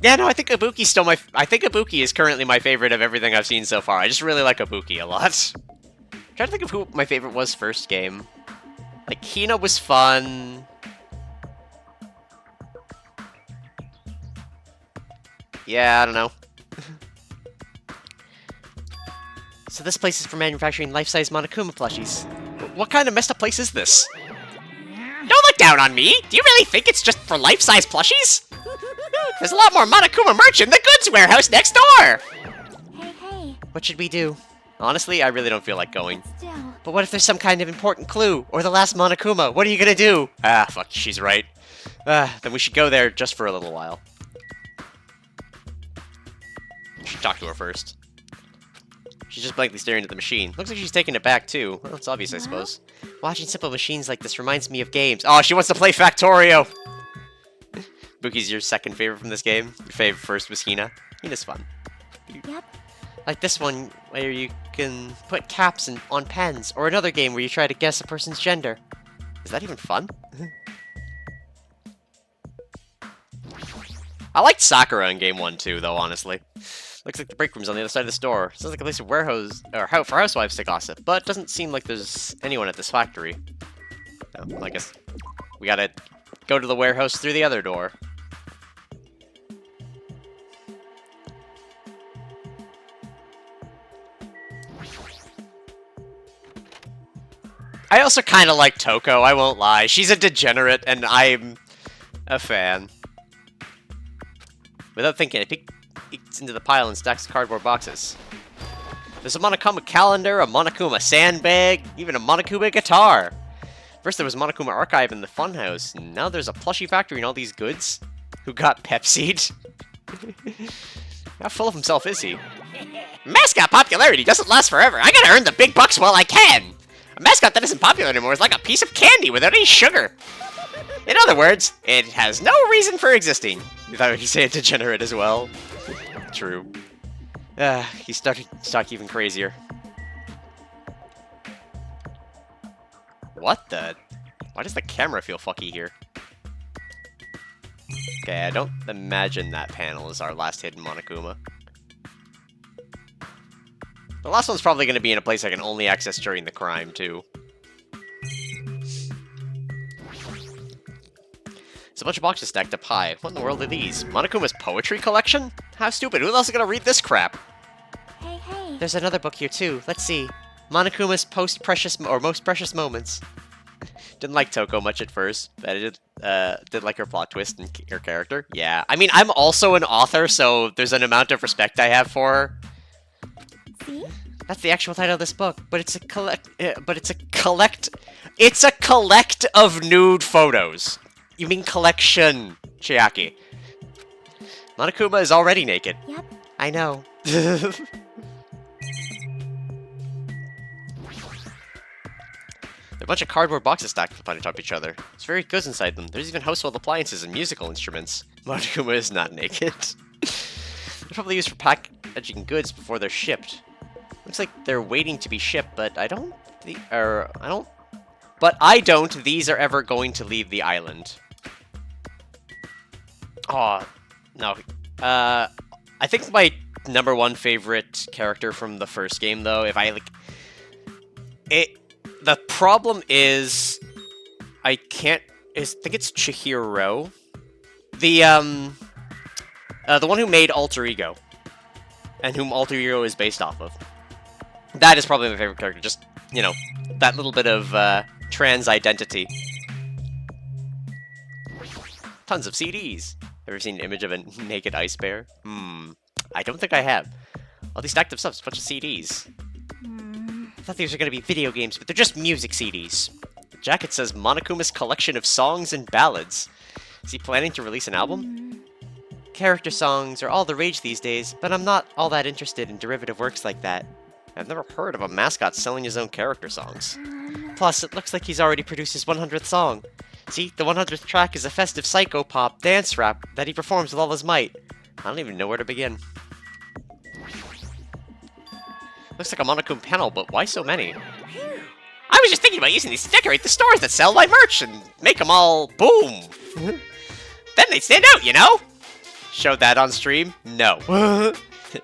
Yeah, no, I think Ibuki's still my... I think Ibuki is currently my favorite of everything I've seen so far. I just really like Ibuki a lot. I'm trying to think of who my favorite was first game. Like, Hina was fun. Yeah, I don't know. So this place is for manufacturing life-size Monokuma plushies. What kind of messed up place is this? Don't look down on me! Do you really think it's just for life-size plushies? There's a lot more Monokuma merch in the goods warehouse next door! Hey. What should we do? Honestly, I really don't feel like going. Still. But what if there's some kind of important clue? Or the last Monokuma? What are you gonna do? Ah, fuck, she's right. Then we should go there just for a little while. Should talk to her first. She's just blankly staring at the machine. Looks like she's taking it back, too. Well, it's obvious, I suppose. Watching simple machines like this reminds me of games. Oh, she wants to play Factorio! Buki's your second favorite from this game? Your favorite first was Hina? Hina's fun. Yep. Like this one, where you can put caps on pens. Or another game where you try to guess a person's gender. Is that even fun? I liked Sakura in Game 1 too, though, honestly. Looks like the break room's on the other side of the store. Sounds like a place of warehouse or for housewives to gossip, but doesn't seem like there's anyone at this factory. Oh, well, I guess we gotta go to the warehouse through the other door. I also kind of like Toko, I won't lie. She's a degenerate, and I'm a fan. Without thinking, I peeked into the pile and stacks of cardboard boxes. There's a Monokuma calendar, a Monokuma sandbag, even a Monokuma guitar. First there was a Monokuma archive in the funhouse, and now there's a plushie factory and all these goods. Who got Pepsi'd? How full of himself is he? Mascot popularity doesn't last forever. I gotta earn the big bucks while I can. A mascot that isn't popular anymore is like a piece of candy without any sugar. In other words, it has no reason for existing. You thought he'd say a degenerate as well. True. He's starting to talk even crazier. What the? Why does the camera feel fucky here? Okay, I don't imagine that panel is our last hidden Monokuma. The last one's probably going to be in a place I can only access during the crime, too. There's a bunch of boxes stacked up high. What in the world are these? Monokuma's poetry collection? How stupid. Who else is going to read this crap? Hey. There's another book here, too. Let's see. Monokuma's most precious moments. Didn't like Toko much at first, but I did like her plot twist and her character. Yeah, I mean, I'm also an author, so there's an amount of respect I have for her. See? That's the actual title of this book, but it's a collect of nude photos. You mean collection, Chiaki. Monokuma is already naked. Yep. I know. A bunch of cardboard boxes stacked up on top of each other. There's very goods inside them. There's even household appliances and musical instruments. Monokuma is not naked. They're probably used for packaging goods before they're shipped. Looks like they're waiting to be shipped, but I don't. But I don't. These are ever going to leave the island. Oh no. I think my #1 favorite character from the first game, though, if I like it, the problem is I can't. I think it's Chihiro, the one who made Alter Ego, and whom Alter Ego is based off of. That is probably my favorite character. Just, you know, that little bit of trans identity. Tons of CDs. Ever seen an image of a naked ice bear? I don't think I have. All these stacked up stuff, a bunch of CDs. I thought these were going to be video games, but they're just music CDs. The jacket says Monokuma's collection of songs and ballads. Is he planning to release an album? Character songs are all the rage these days, but I'm not all that interested in derivative works like that. I've never heard of a mascot selling his own character songs. Plus, it looks like he's already produced his 100th song. See, the 100th track is a festive psycho-pop dance rap that he performs with all his might. I don't even know where to begin. Looks like a Monokuma panel, but why so many? I was just thinking about using these to decorate the stores that sell my merch and make them all boom. Then they'd stand out, you know? Showed that on stream? No.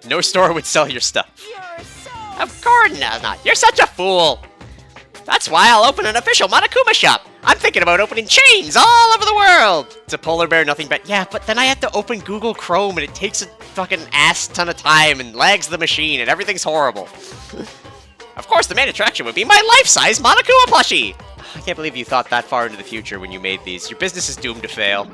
No store would sell your stuff. You're so... Of course not. You're such a fool. That's why I'll open an official Monokuma shop. I'm thinking about opening chains all over the world. It's a polar bear, nothing but... Yeah, but then I have to open Google Chrome, and it takes a fucking ass ton of time and lags the machine, and everything's horrible. Of course, the main attraction would be my life-size Monokuma plushie. I can't believe you thought that far into the future when you made these. Your business is doomed to fail.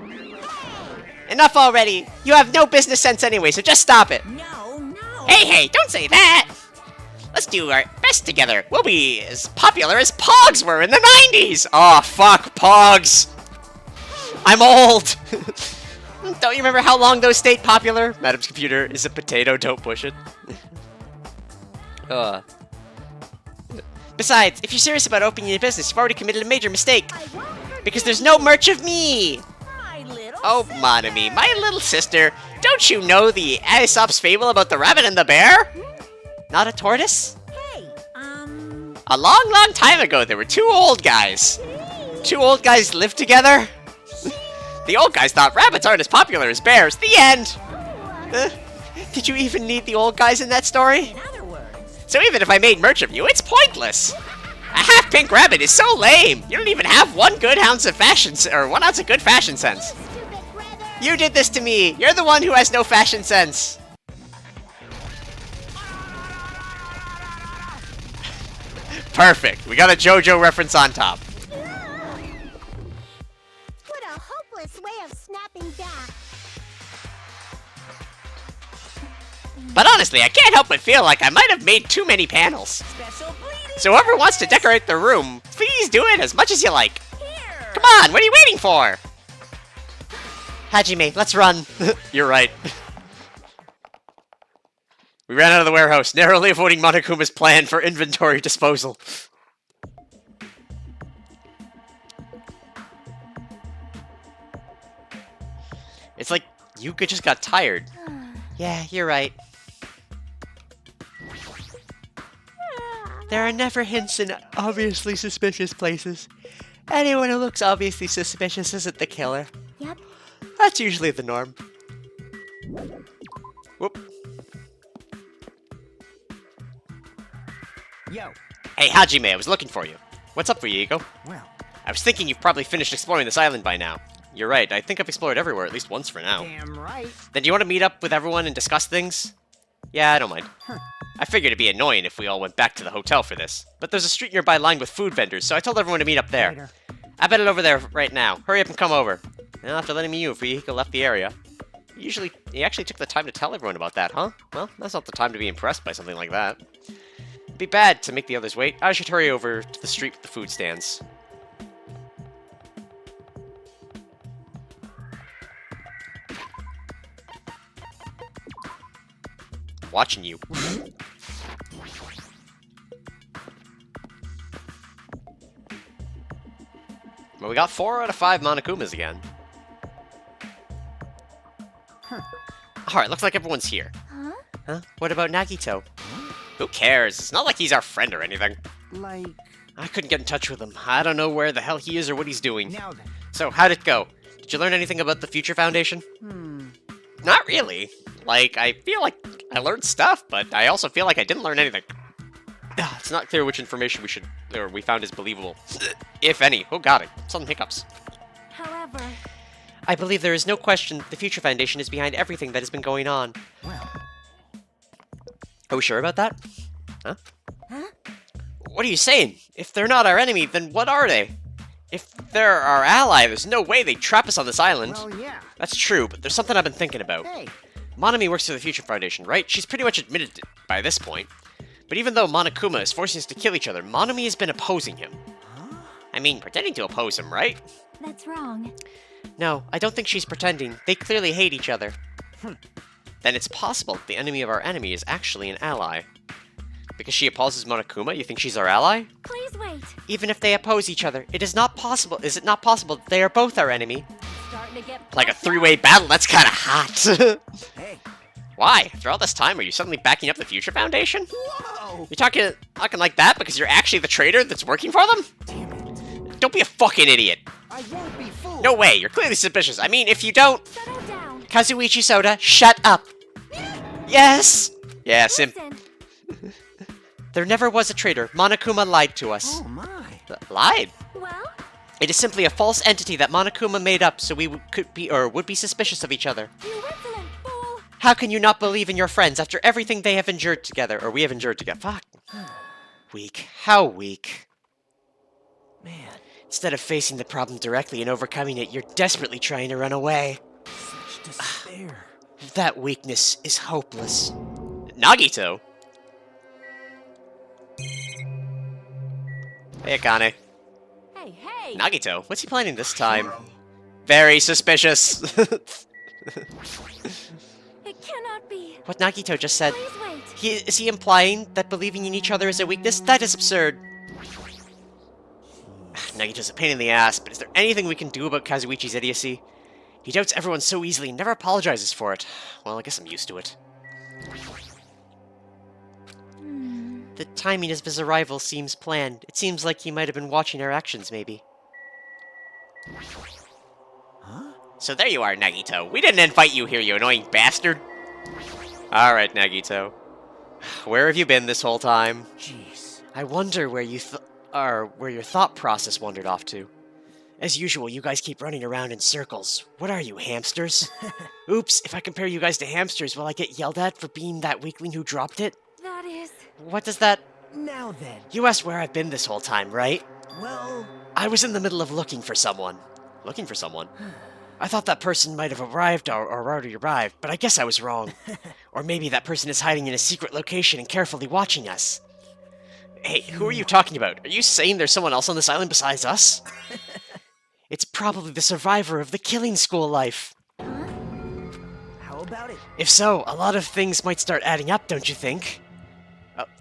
Enough already. You have no business sense anyway, so just stop it. No. Hey, don't say that. Let's do our best together. We'll be as popular as Pogs were in the 90s. Oh, fuck, Pogs. I'm old. Don't you remember how long those stayed popular? Madam's computer is a potato, don't push it. Besides, if you're serious about opening a business, you've already committed a major mistake. Because there's no merch of me. My little Oh, Monomi, my little sister. Don't you know the Aesop's fable about the rabbit and the bear? Not a tortoise? Hey, A long time ago, there were two old guys. Two old guys lived together. The old guys thought rabbits aren't as popular as bears. The end. Did you even need the old guys in that story? in other words, So even if I made merch of you, it's pointless. A half-pink rabbit is so lame. You don't even have 1 good ounce of one ounce of good fashion sense. stupid brother. You did this to me. You're the one who has no fashion sense. Perfect. We got a JoJo reference on top. What a hopeless way of snapping back. But honestly, I can't help but feel like I might have made too many panels. Special bleeding. So whoever wants to decorate the room, please do it as much as you like. Here. Come on, what are you waiting for? Hajime, let's run. You're right. We ran out of the warehouse, narrowly avoiding Monokuma's plan for inventory disposal. It's like Yuka just got tired. Yeah, you're right. There are never hints in obviously suspicious places. Anyone who looks obviously suspicious isn't the killer. Yep. That's usually the norm. Whoop. Yo. Hey, Hajime, I was looking for you. What's up for you, Ego? Well, I was thinking you've probably finished exploring this island by now. You're right, I think I've explored everywhere at least once for now. damn right. Then do you want to meet up with everyone and discuss things? Yeah, I don't mind. I figured it'd be annoying if we all went back to the hotel for this. But there's a street nearby lined with food vendors, so I told everyone to meet up there. Later. I bet it over there right now. Hurry up and come over. And I'll have to let you if we left the area. He actually took the time to tell everyone about that, huh? Well, that's not the time to be impressed by something like that. It'd be bad to make the others wait. I should hurry over to the street with the food stands. Watching you. Well, we got 4 out of 5 Monokumas again. Alright, looks like everyone's here. Huh? Huh? What about Nagito? Who cares? It's not like he's our friend or anything. Like, I couldn't get in touch with him. I don't know where the hell he is or what he's doing. now then. So, how'd it go? Did you learn anything about the Future Foundation? Not really. Like, I feel like I learned stuff, but I also feel like I didn't learn anything. It's not clear which information we found is believable. If any. Oh god, some hiccups. However, I believe there is no question the Future Foundation is behind everything that has been going on. Well, Are we sure about that? Huh? Huh? What are you saying? If they're not our enemy, then what are they? If they're our ally, there's no way they'd trap us on this island. well, yeah. That's true, but there's something I've been thinking about. Hey, Monomi works for the Future Foundation, right? She's pretty much admitted it by this point. But even though Monokuma is forcing us to kill each other, Monomi has been opposing him. I mean, pretending to oppose him, right? that's wrong. No, I don't think she's pretending. They clearly hate each other. Then it's possible that the enemy of our enemy is actually an ally. Because she opposes Monokuma, you think she's our ally? Please wait. Even if they oppose each other, it is not possible that they are both our enemy? Starting to get Like a puffed three-way battle, that's kinda hot. hey. Why? After all this time, are you suddenly backing up the Future Foundation? Whoa! You're talking like that because you're actually the traitor that's working for them? Damn it. Don't be a fucking idiot. I won't be fooled. No way, you're clearly suspicious. I mean, if you don't... up. Settle down. Kazuichi Soda, shut up. Yes! Yeah, Listen. There never was a traitor. Monokuma lied to us. Oh, my. Lied? Well, It is simply a false entity that Monokuma made up so we would be suspicious of each other. you insolent fool. How can you not believe in your friends after everything they have endured together, or we have endured together? Fuck. Weak. How weak. Man, Instead of facing the problem directly and overcoming it, you're desperately trying to run away. such despair. That weakness is hopeless. Nagito? Hey, Akane. Hey, hey. Nagito, what's he planning this time? Very suspicious. It cannot be. What Nagito just said. Please wait. Is he implying that believing in each other is a weakness? That is absurd. Nagito's a pain in the ass, but is there anything we can do about Kazuichi's idiocy? He doubts everyone so easily and never apologizes for it. Well, I guess I'm used to it. The timing of his arrival seems planned. It seems like he might have been watching our actions, maybe. Huh? So there you are, Nagito. We didn't invite you here, you annoying bastard. Alright, Nagito. Where have you been this whole time? Jeez. I wonder where your thought process wandered off to. As usual, you guys keep running around in circles. What are you, hamsters? Oops, if I compare you guys to hamsters, will I get yelled at for being that weakling who dropped it? That is. What does that... Now then. You asked where I've been this whole time, right? Well, I was in the middle of looking for someone. Looking for someone? I thought that person might have arrived or already arrived, but I guess I was wrong. Or maybe that person is hiding in a secret location and carefully watching us. Hey, who are you talking about? Are you saying there's someone else on this island besides us? It's probably the survivor of the killing school life. how about it? If so, a lot of things might start adding up, don't you think?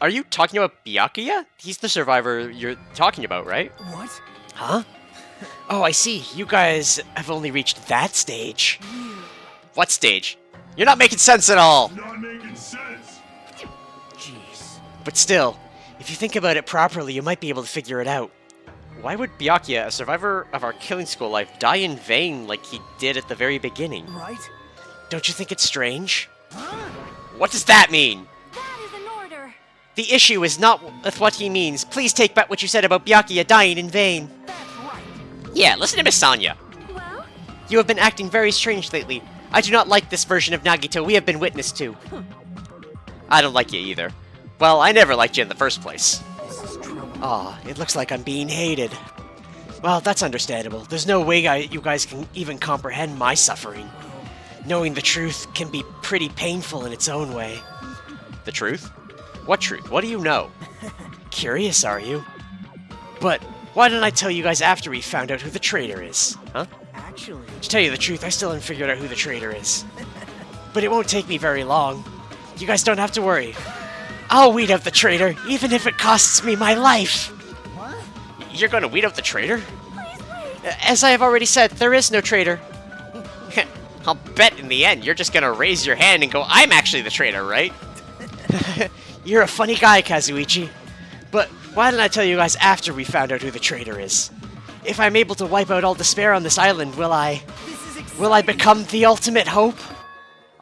Are you talking about Byakuya? He's the survivor you're talking about, right? What? Huh? Oh, I see. You guys have only reached that stage. What stage? You're not making sense at all! Not making sense. Jeez. But still, if you think about it properly, you might be able to figure it out. Why would Byakuya, a survivor of our killing school life, die in vain like he did at the very beginning? Right? Don't you think it's strange? Huh? What does that mean? That is an order. The issue is not with what he means. Please take back what you said about Byakuya dying in vain. That's right. Yeah, listen to Miss Sonia. Well, You have been acting very strange lately. I do not like this version of Nagito we have been witness to. I don't like you either. Well, I never liked you in the first place. This is trouble. Aw, it looks like I'm being hated. Well, that's understandable. There's no way you guys can even comprehend my suffering. Knowing the truth can be pretty painful in its own way. The truth? What truth? What do you know? Curious, are you? But why didn't I tell you guys after we found out who the traitor is? Huh? Actually, To tell you the truth, I still haven't figured out who the traitor is. But it won't take me very long. You guys don't have to worry. I'll weed out the traitor, even if it costs me my life! what? You're gonna weed out the traitor? please wait. As I have already said, there is no traitor. I'll bet in the end you're just gonna raise your hand and go, I'm actually the traitor, right? You're a funny guy, Kazuichi. But why didn't I tell you guys after we found out who the traitor is? If I'm able to wipe out all despair on this island, will I become the ultimate hope?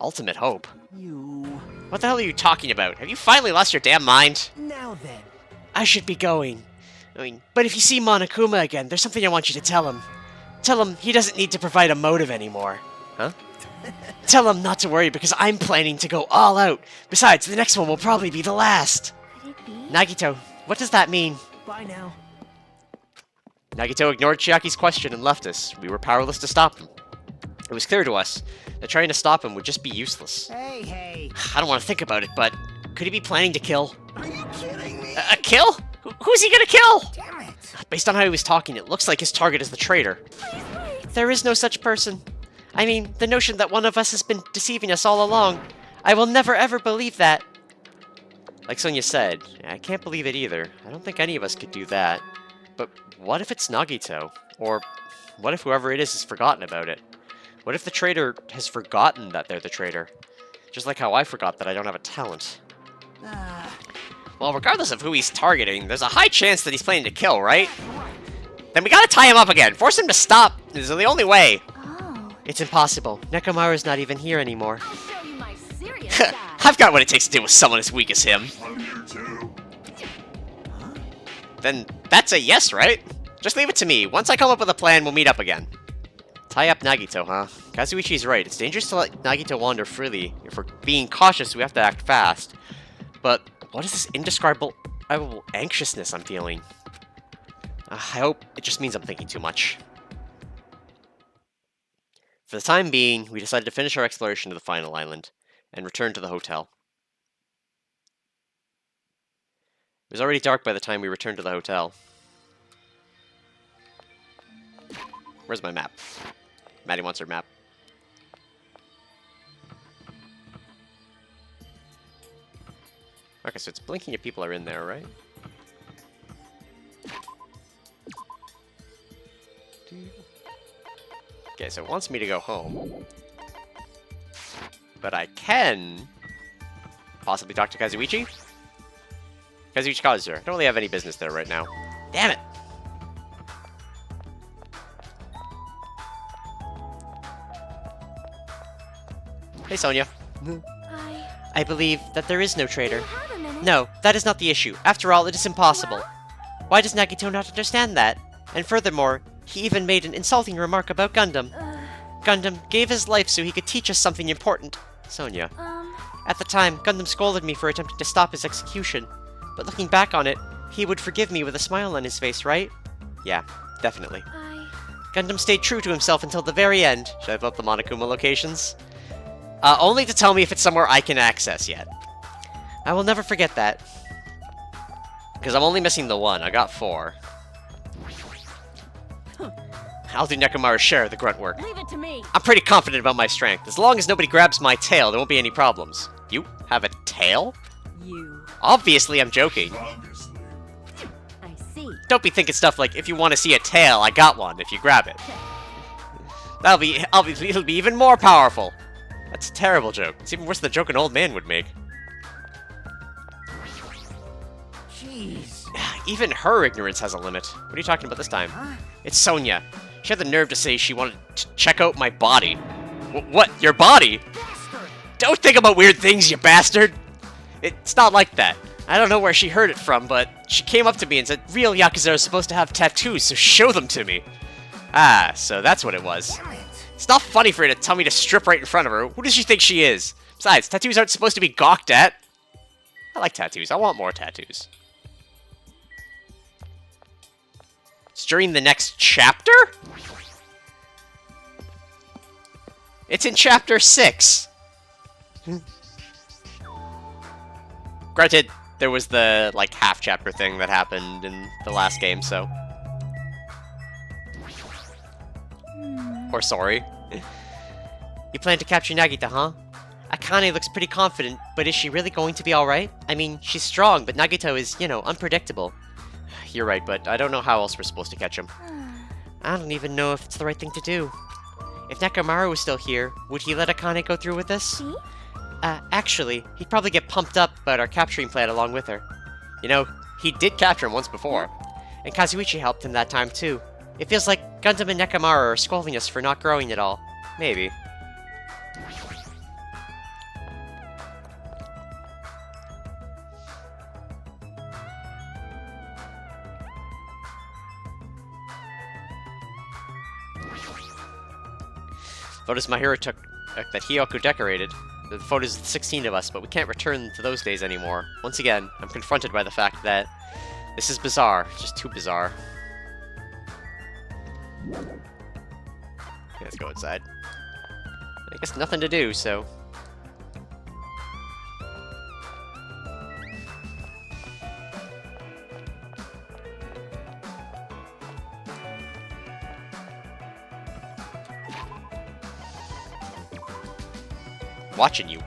Ultimate hope? You... What the hell are you talking about? Have you finally lost your damn mind? Now then. I should be going. But if you see Monokuma again, there's something I want you to tell him. Tell him he doesn't need to provide a motive anymore. Huh? Tell him not to worry because I'm planning to go all out. Besides, the next one will probably be the last. Could it be? Nagito, what does that mean? Bye now. Nagito ignored Chiaki's question and left us. We were powerless to stop him. It was clear to us that trying to stop him would just be useless. Hey. I don't want to think about it, but could he be planning to kill? Are you kidding me? A kill? Who's he gonna kill? Damn it. Based on how he was talking, it looks like his target is the traitor. Please wait. There is no such person. I mean, the notion that one of us has been deceiving us all along. I will never ever believe that. Like Sonia said, I can't believe it either. I don't think any of us could do that. But what if it's Nagito? Or what if whoever it is has forgotten about it? What if the traitor has forgotten that they're the traitor? Just like how I forgot that I don't have a talent. Well, regardless of who he's targeting, there's a high chance that he's planning to kill, right? Then we gotta tie him up again. Force him to stop. This is the only way. Oh. It's impossible. Nekomaru's not even here anymore. I'll show you my serious side. I've got what it takes to deal with someone as weak as him. I'm here too. Then that's a yes, right? Just leave it to me. Once I come up with a plan, we'll meet up again. Tie up Nagito, huh? Kazuichi's right. It's dangerous to let Nagito wander freely. If we're being cautious, we have to act fast. But what is this indescribable anxiousness I'm feeling? I hope it just means I'm thinking too much. For the time being, we decided to finish our exploration of the final island and return to the hotel. It was already dark by the time we returned to the hotel. Where's my map? Maddie wants her map. Okay, so it's blinking if people are in there, right? Okay, so it wants me to go home. But I can possibly talk to Kazuichi? Kazuichi Kazuya. I don't really have any business there right now. Damn it! Hey, Sonia. I believe that there is no traitor. Have a minute. No, that is not the issue. After all, it is impossible. Why does Nagito not understand that? And furthermore, he even made an insulting remark about Gundam. Gundam gave his life so he could teach us something important. Sonia. At the time, Gundam scolded me for attempting to stop his execution. But looking back on it, he would forgive me with a smile on his face, right? Yeah, definitely. Gundam stayed true to himself until the very end. Should I vote the Monokuma locations? Only to tell me if it's somewhere I can access yet. I will never forget that. Because I'm only missing the one. I got 4. I'll do Nekomaru's share of the grunt work. Leave it to me. I'm pretty confident about my strength. As long as nobody grabs my tail, there won't be any problems. You have a tail? You. Obviously, I'm joking. Obviously. I see. Don't be thinking stuff like, if you want to see a tail, I got one, if you grab it. It'll be even more powerful. That's a terrible joke. It's even worse than the joke an old man would make. Jeez. Even her ignorance has a limit. What are you talking about this time? Huh? It's Sonia. She had the nerve to say she wanted to check out my body. What? Your body? Bastard. Don't think about weird things, you bastard! It's not like that. I don't know where she heard it from, but she came up to me and said, real Yakuza are supposed to have tattoos, so show them to me. Ah, so that's what it was. Damn it. It's not funny for her to tell me to strip right in front of her. Who does she think she is? Besides, tattoos aren't supposed to be gawked at. I like tattoos. I want more tattoos. It's during the next chapter? It's in chapter 6. Granted, there was the, like, half-chapter thing that happened in the last game, so... Or sorry. You plan to capture Nagita, huh? Akane looks pretty confident, but is she really going to be alright? I mean, she's strong, but Nagito is, you know, unpredictable. You're right, but I don't know how else we're supposed to catch him. I don't even know if it's the right thing to do. If Nekomaru was still here, would he let Akane go through with this? See? Actually, he'd probably get pumped up about our capturing plan along with her. You know, he did capture him once before, and Kazuichi helped him that time too. It feels like Gundam and Nekomaru are scolding us for not growing at all. Maybe. Photos my hero took that Hyoku decorated. The photos of the 16 of us, but we can't return to those days anymore. Once again, I'm confronted by the fact that this is bizarre. Just too bizarre. Okay, let's go inside. I guess nothing to do, so... Watching you.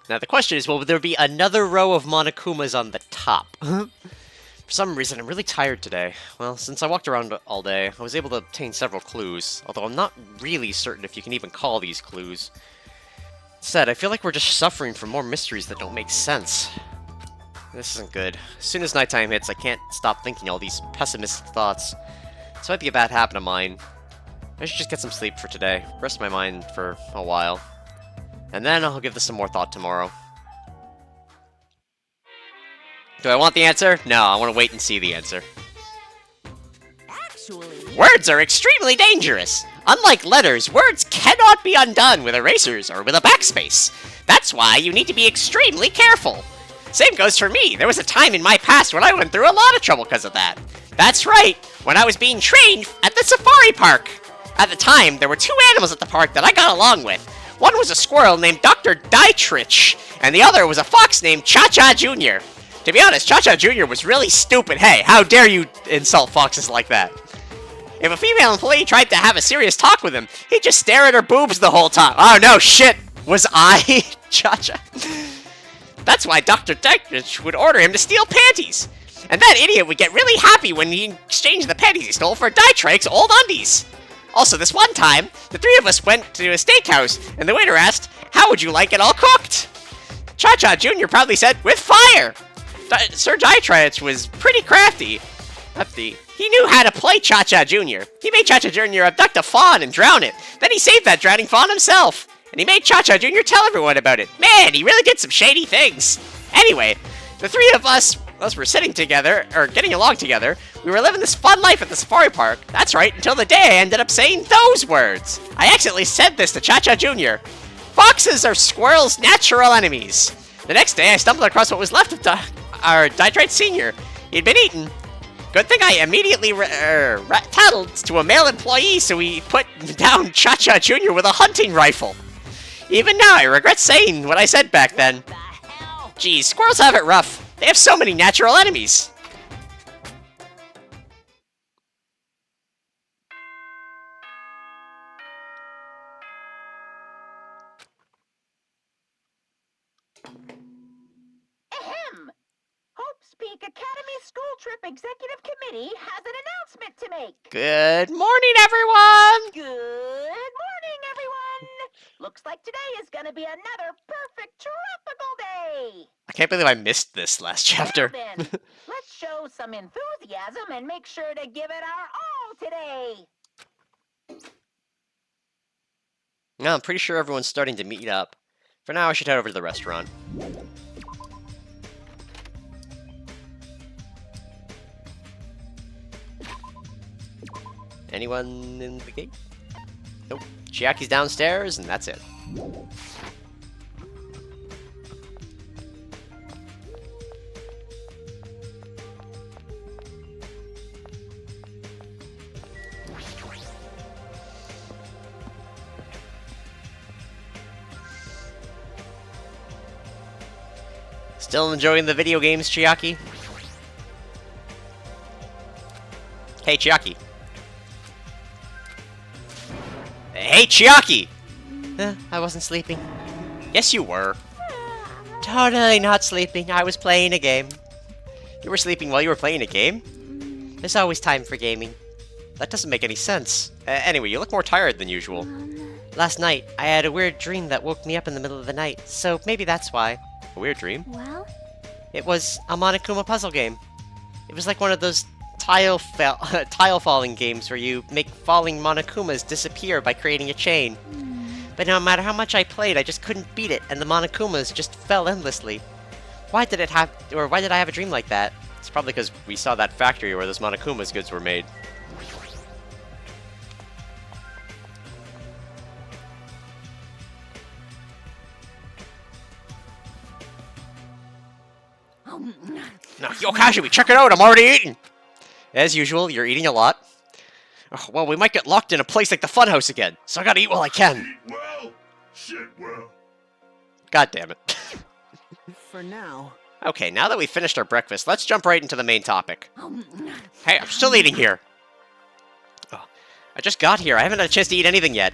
Now the question is, will there be another row of Monokumas on the top? For some reason, I'm really tired today. Well, since I walked around all day, I was able to obtain several clues, although I'm not really certain if you can even call these clues. Instead, I feel like we're just suffering from more mysteries that don't make sense. This isn't good. As soon as nighttime hits, I can't stop thinking all these pessimistic thoughts. This might be a bad habit of mine. I should just get some sleep for today, rest my mind for a while. And then I'll give this some more thought tomorrow. Do I want the answer? No, I want to wait and see the answer. Actually... Words are extremely dangerous! Unlike letters, words cannot be undone with erasers or with a backspace. That's why you need to be extremely careful. Same goes for me. There was a time in my past when I went through a lot of trouble because of that. That's right, when I was being trained at the safari park. At the time, there were two animals at the park that I got along with. One was a squirrel named Dr. Dietrich, and the other was a fox named Cha-Cha Jr. To be honest, Cha-Cha Jr. was really stupid. Hey, how dare you insult foxes like that? If a female employee tried to have a serious talk with him, he'd just stare at her boobs the whole time. Oh no, shit! Was I Cha-Cha? That's why Dr. Dietrich would order him to steal panties. And that idiot would get really happy when he exchanged the panties he stole for Dietrich's old undies. Also, this one time, the three of us went to a steakhouse, and the waiter asked, "How would you like it all cooked?" Cha-Cha Jr. proudly said, "With fire!" Sir Dietrich was pretty crafty. He knew how to play Cha-Cha Jr. He made Cha-Cha Jr. abduct a fawn and drown it. Then he saved that drowning fawn himself. And he made Cha-Cha Jr. tell everyone about it. Man, he really did some shady things. Anyway, the three of us were sitting together, or getting along together. We were living this fun life at the safari park. That's right, until the day I ended up saying those words. I accidentally said this to Cha-Cha Jr. Foxes are squirrels' natural enemies. The next day, I stumbled across what was left of our Dietrich Sr. He'd been eaten. Good thing I immediately tattled to a male employee, so he put down Cha-Cha Jr. with a hunting rifle. Even now, I regret saying what I said back then. Geez, squirrels have it rough. They have so many natural enemies. Ahem! Hope's Peak Academy School Trip Executive Committee has an announcement to make. Good morning, everyone! Good morning, everyone! Looks like today is gonna be another perfect tropical day. I can't believe I missed this last chapter. Well then, let's show some enthusiasm and make sure to give it our all today. No, I'm pretty sure everyone's starting to meet up. For now, I should head over to the restaurant. Anyone in the gate? Nope. Chiaki's downstairs, and that's it. Still enjoying the video games, Chiaki? Hey, Chiaki. Hey, Chiaki! I wasn't sleeping. Yes, you were. totally not sleeping. I was playing a game. You were sleeping while you were playing a game? There's always time for gaming. That doesn't make any sense. Anyway, you look more tired than usual. Last night, I had a weird dream that woke me up in the middle of the night, so maybe that's why. A weird dream? Well, It was a Monokuma puzzle game. It was like one of those tile falling games where you make falling Monokumas disappear by creating a chain. But no matter how much I played, I just couldn't beat it, and the Monokumas just fell endlessly. Why did I have a dream like that? It's probably because we saw that factory where those Monokumas goods were made. Now, yo, Kashumi, check it out! I'm already eating! As usual, you're eating a lot. Oh, well, we might get locked in a place like the Funhouse again, so I gotta eat while I can. Eat well, shit well. God damn it. For now. Okay, now that we've finished our breakfast, let's jump right into the main topic. Hey, I'm still eating here. Oh, I just got here. I haven't had a chance to eat anything yet.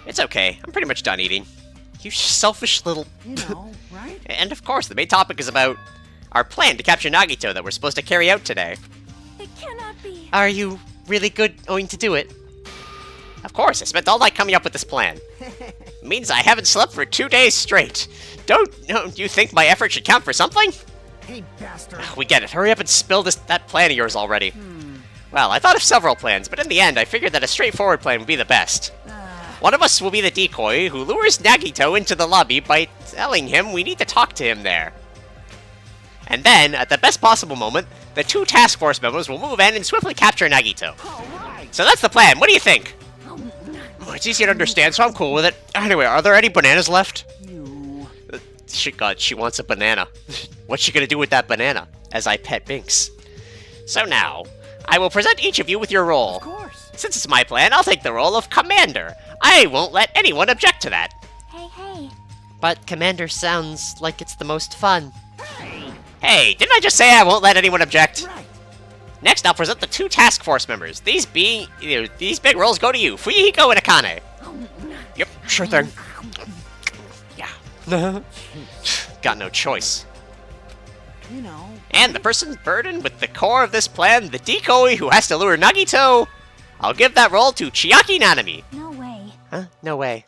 It's okay. I'm pretty much done eating. You selfish little... You know, right? And of course, the main topic is about our plan to capture Nagito that we're supposed to carry out today. it cannot be. Are you really going to do it? Of course, I spent all night coming up with this plan. It means I haven't slept for 2 days straight. Don't you think my effort should count for something? Hey, bastard. We get it. Hurry up and spill that plan of yours already. Well, I thought of several plans, but in the end, I figured that a straightforward plan would be the best. One of us will be the decoy who lures Nagito into the lobby by telling him we need to talk to him there. And then, at the best possible moment, the 2 task force members will move in and swiftly capture Nagito. So that's the plan. What do you think? It's easy to understand, so I'm cool with it. Anyway, are there any bananas left? You. God, she wants a banana. What's she gonna do with that banana? As I pet Binks. So now, I will present each of you with your role. Of course. Since it's my plan, I'll take the role of Commander. I won't let anyone object to that. Hey. But Commander sounds like it's the most fun. Hey, didn't I just say I won't let anyone object? Right. Next, I'll present the 2 task force members. These big roles go to you, Fuyuhiko and Akane. Yep, sure thing. Yeah. Got no choice. You know. And the person burdened with the core of this plan, the decoy who has to lure Nagito, I'll give that role to Chiaki Nanami. No way. Huh? No way.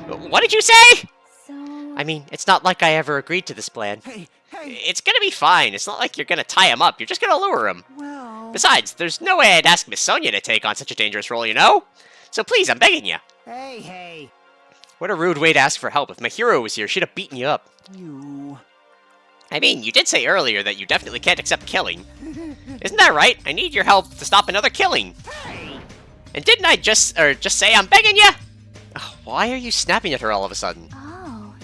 What did you say? So... I mean, it's not like I ever agreed to this plan. Hey. It's gonna be fine. It's not like you're gonna tie him up. You're just gonna lure him. Well. Besides, there's no way I'd ask Miss Sonia to take on such a dangerous role, you know? So please, I'm begging you. Hey. What a rude way to ask for help. If my hero was here, she'd have beaten you up. You. I mean, you did say earlier that you definitely can't accept killing. Isn't that right? I need your help to stop another killing. And didn't I just say I'm begging you? Ugh, why are you snapping at her all of a sudden? Oh.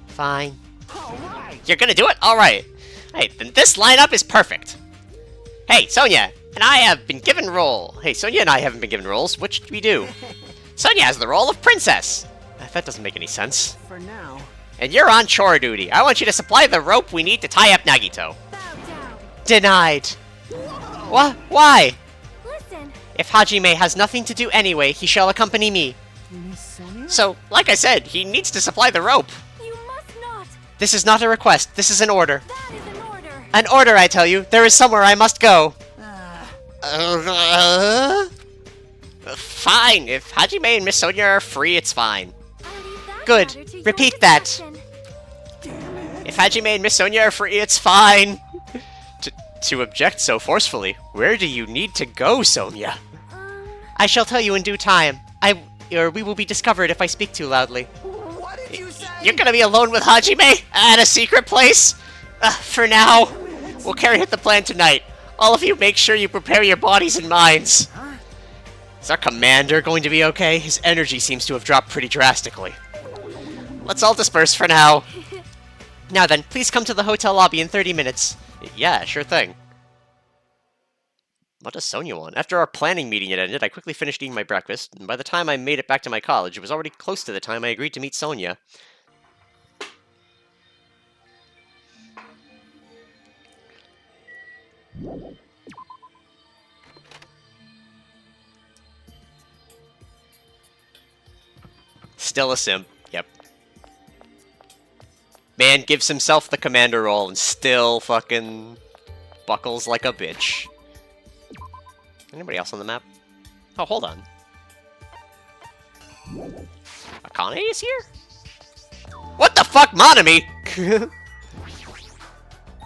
Fine. All right. You're gonna do it? Alright. Hey, then this lineup is perfect. Hey, Sonia and I have been given role. Hey, Sonia and I haven't been given roles. What should we do? Sonia has the role of princess. That doesn't make any sense. For now. And you're on chore duty. I want you to supply the rope we need to tie up Nagito. Bow down. Denied. What? Why? Listen. If Hajime has nothing to do anyway, he shall accompany me. Miss Sonia? So, like I said, he needs to supply the rope. You must not. This is not a request. This is an order. That is an order. An order, I tell you. There is somewhere I must go. Fine. If Hajime and Miss Sonia are free, it's fine. I'll leave that Good. matter to your Repeat that. discretion. If Hajime and Miss Sonia are free, it's fine. To object so forcefully, where do you need to go, Sonia? I shall tell you in due time. We will be discovered if I speak too loudly. What did you say? You're gonna be alone with Hajime at a secret place? For now, we'll carry out the plan tonight. All of you make sure you prepare your bodies and minds. Huh? Is our commander going to be okay? His energy seems to have dropped pretty drastically. Let's all disperse for now. Now then, please come to the hotel lobby in 30 minutes. Yeah, sure thing. What does Sonia want? After our planning meeting had ended, I quickly finished eating my breakfast, and by the time I made it back to my college, it was already close to the time I agreed to meet Sonia. Still a simp. Yep. Man gives himself the commander role and still fucking buckles like a bitch. Anybody else on the map? Oh, hold on. Akane is here? What the fuck, Monomi?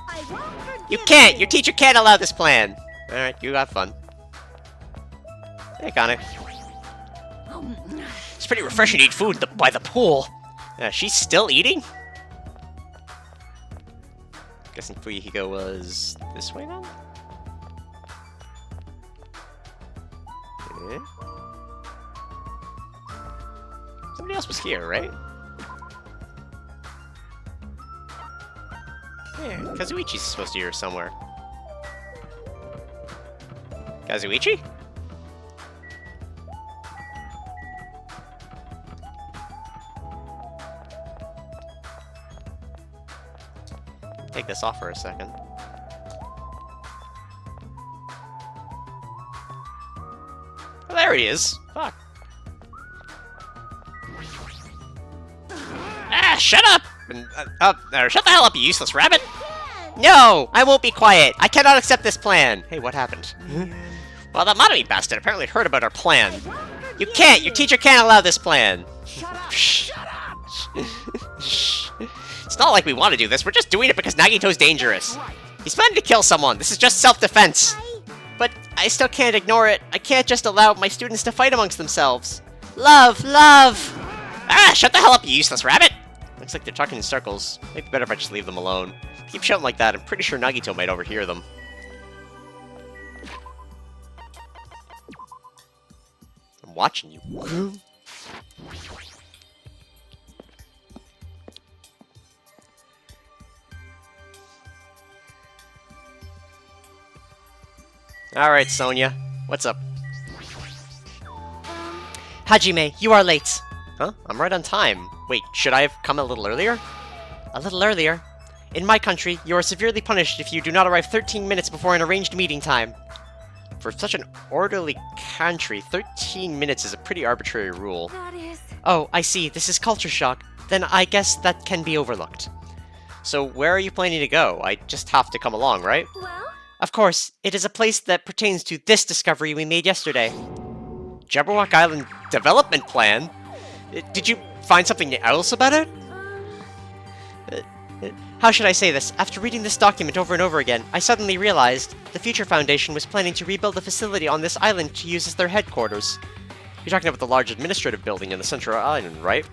I won't forgive You can't! Your teacher can't allow this plan! Alright, you have fun. Hey, Akane. It's pretty refreshing to eat food by the pool. She's still eating? Guessing Fuyuhiko was this way now? Yeah. Somebody else was here, right? Yeah, Kazuichi's supposed to be here somewhere. Kazuichi? Take this off for a second. Oh, there he is. Fuck. Ah, shut up! Shut the hell up, you useless rabbit! No! I won't be quiet! I cannot accept this plan! Hey, what happened? Well, that Monomi bastard apparently heard about our plan. You can't! Your teacher can't allow this plan! Shut up! Shh. Shut up! It's not like we want to do this, we're just doing it because Nagito's dangerous. He's planning to kill someone, this is just self-defense. But I still can't ignore it. I can't just allow my students to fight amongst themselves. Love! Love! Ah, shut the hell up, you useless rabbit! Looks like they're talking in circles. Maybe better if I just leave them alone. Keep shouting like that, I'm pretty sure Nagito might overhear them. I'm watching you. Alright, Sonia. What's up? Hajime, you are late. Huh? I'm right on time. Wait, should I have come a little earlier? A little earlier? In my country, you are severely punished if you do not arrive 13 minutes before an arranged meeting time. For such an orderly country, 13 minutes is a pretty arbitrary rule. That is... Oh, I see. This is culture shock. Then I guess that can be overlooked. So where are you planning to go? I just have to come along, right? Well? Of course, it is a place that pertains to this discovery we made yesterday. Jabberwock Island Development Plan? Did you find something else about it? How should I say this? After reading this document over and over again, I suddenly realized the Future Foundation was planning to rebuild a facility on this island to use as their headquarters. You're talking about the large administrative building in the central island, right?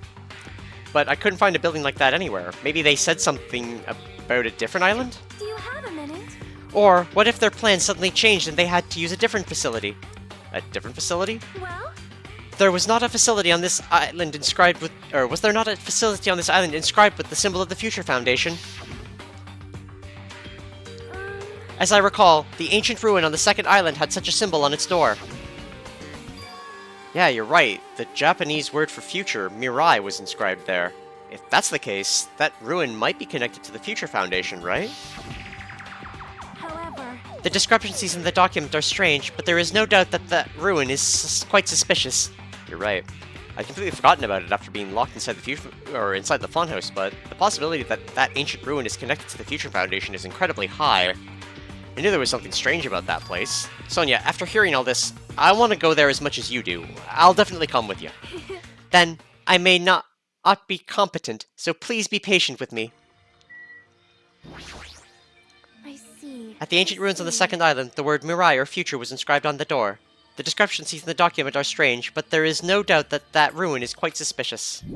But I couldn't find a building like that anywhere. Maybe they said something about a different island? Do you have a minute? Or, what if their plans suddenly changed and they had to use a different facility? A different facility? Well? There was not a facility on this island inscribed with... Or, was there not a facility on this island inscribed with the symbol of the Future Foundation? As I recall, the ancient ruin on the second island had such a symbol on its door. Yeah, you're right. The Japanese word for future, mirai, was inscribed there. If that's the case, that ruin might be connected to the Future Foundation, right? However... The discrepancies in the document are strange, but there is no doubt that that ruin is quite suspicious. You're right. I'd completely forgotten about it after being locked inside inside the funhouse, but the possibility that that ancient ruin is connected to the Future Foundation is incredibly high. I knew there was something strange about that place. Sonia, after hearing all this, I want to go there as much as you do. I'll definitely come with you. Then, I may not be competent, so please be patient with me. I see. At the ancient ruins on the second island, the word Mirai or future was inscribed on the door. The discrepancies in the document are strange, but there is no doubt that that ruin is quite suspicious. Do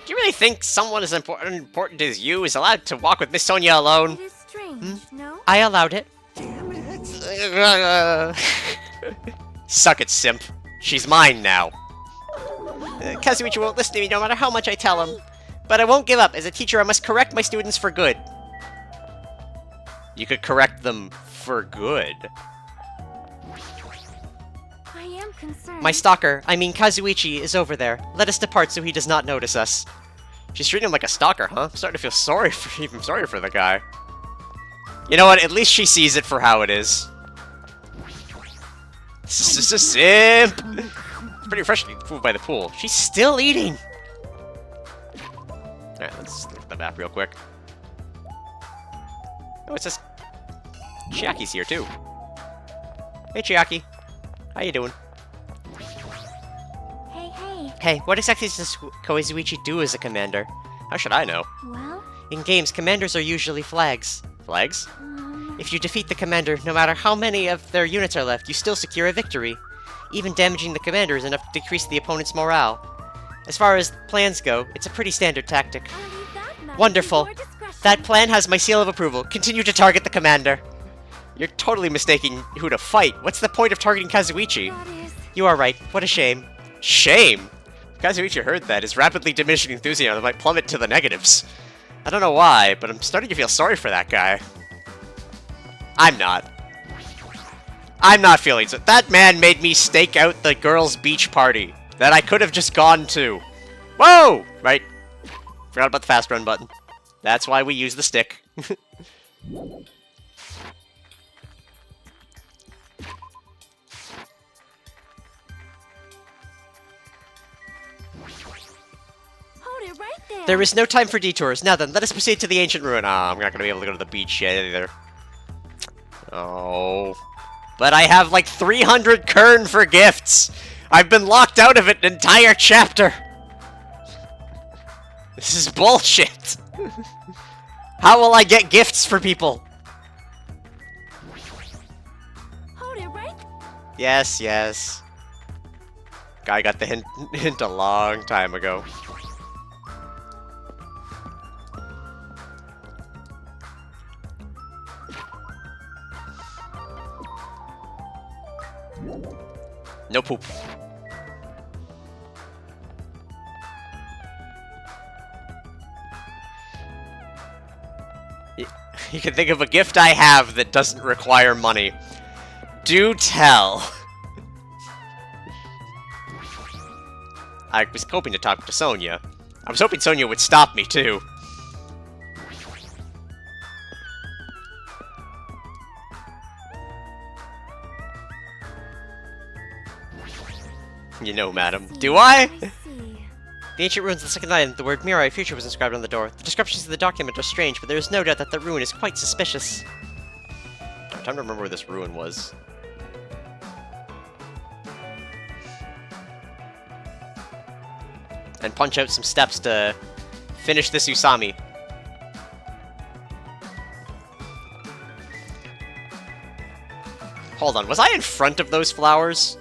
you really think someone as important as you is allowed to walk with Miss Sonia alone? It is strange, no? I allowed it. Damn it! Suck it, simp. She's mine now. Kazuichi won't listen to me no matter how much I tell him. But I won't give up. As a teacher, I must correct my students for good. You could correct them for good. I am concerned. My stalker, I mean Kazuichi, is over there. Let us depart so he does not notice us. She's treating him like a stalker, huh? I'm starting to feel sorry for the guy. You know what? At least she sees it for how it is. This is a simp! It's pretty refreshing to eat food by the pool. She's still eating! Alright, let's look at the map real quick. Oh, it says Chiaki's here too. Hey Chiaki. How you doing? Hey. Hey, what exactly does Koizuichi do as a commander? How should I know? Well, In games, commanders are usually flags. Flags? If you defeat the commander, no matter how many of their units are left, you still secure a victory. Even damaging the commander is enough to decrease the opponent's morale. As far as plans go, it's a pretty standard tactic. I'll leave that matter to Wonderful. your discretion. That plan has my seal of approval. Continue to target the commander. You're totally mistaking who to fight. What's the point of targeting Kazuichi? That is... You are right. What a shame. Shame? If Kazuichi heard that, his rapidly diminishing enthusiasm might plummet to the negatives. I don't know why, but I'm starting to feel sorry for that guy. I'm not. I'm not feeling so. That man made me stake out the girls' beach party that I could have just gone to. Whoa! Right. Forgot about the fast run button. That's why we use the stick. Hold it right there. There is no time for detours. Now then, let us proceed to the ancient ruin. I'm not gonna be able to go to the beach yet either. Oh. But I have like 300 kern for gifts! I've been locked out of it an entire chapter! This is bullshit! How will I get gifts for people? Hold it right. Yes, yes. Guy got the hint a long time ago. No poop. You can think of a gift I have that doesn't require money. Do tell. I was hoping to talk to Sonia. I was hoping Sonia would stop me, too. You know, madam. Do I? see. The ancient ruins of the second island, the word Mirai Future was inscribed on the door. The descriptions of the document are strange, but there is no doubt that the ruin is quite suspicious. I'm trying to remember where this ruin was. And punch out some steps to finish this Usami. Hold on, was I in front of those flowers?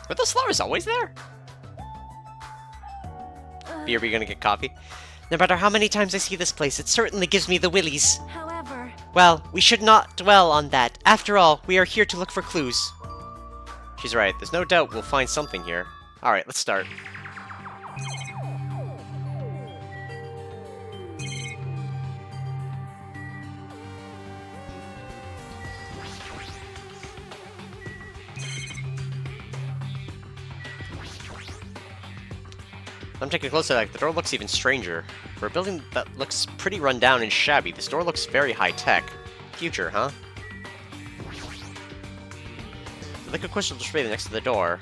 Were those flowers always there? Are we gonna get coffee? No matter how many times I see this place, it certainly gives me the willies. However, Well, we should not dwell on that. After all, we are here to look for clues. She's right. There's no doubt we'll find something here. Alright, let's start. I'm taking a closer look. The door looks even stranger. For a building that looks pretty run down and shabby, this door looks very high-tech. Future, huh? The liquid crystal display next to the door.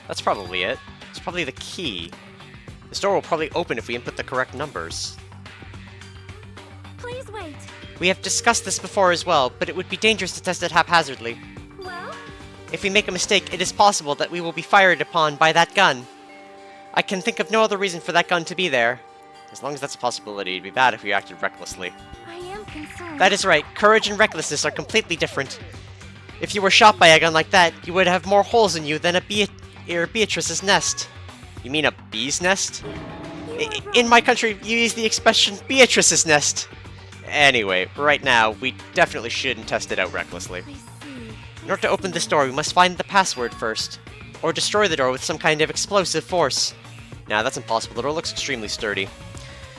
That's probably it. It's probably the key. This door will probably open if we input the correct numbers. please wait. We have discussed this before as well, but it would be dangerous to test it haphazardly. Well, If we make a mistake, it is possible that we will be fired upon by that gun. I can think of no other reason for that gun to be there. As long as that's a possibility, it'd be bad if we acted recklessly. I am concerned. That is right. Courage and recklessness are completely different. If you were shot by a gun like that, you would have more holes in you than a Beatrice's nest. You mean a bee's nest? You are In right. my country, you use the expression Beatrice's nest. Anyway, right now, we definitely shouldn't test it out recklessly. I see. In order to open this door, we must find the password first. Or destroy the door with some kind of explosive force. Nah, that's impossible. The door looks extremely sturdy.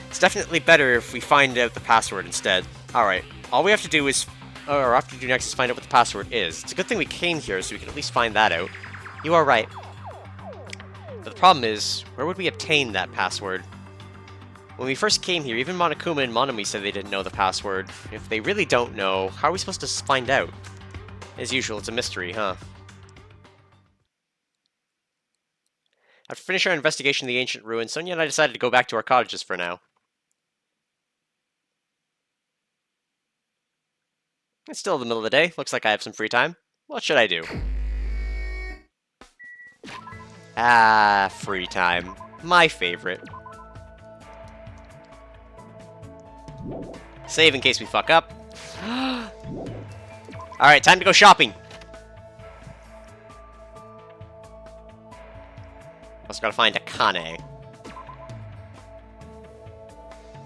It's definitely better if we find out the password instead. Alright, all we have to do is... or have to do next is find out what the password is. It's a good thing we came here so we can at least find that out. You are right. But the problem is, where would we obtain that password? When we first came here, even Monokuma and Monomi said they didn't know the password. If they really don't know, how are we supposed to find out? As usual, it's a mystery, huh? After finishing our investigation of the ancient ruins, Sonia and I decided to go back to our cottages for now. It's still the middle of the day. Looks like I have some free time. What should I do? Ah, free time. My favorite. Save in case we fuck up. Alright, time to go shopping. Also gotta find Akane.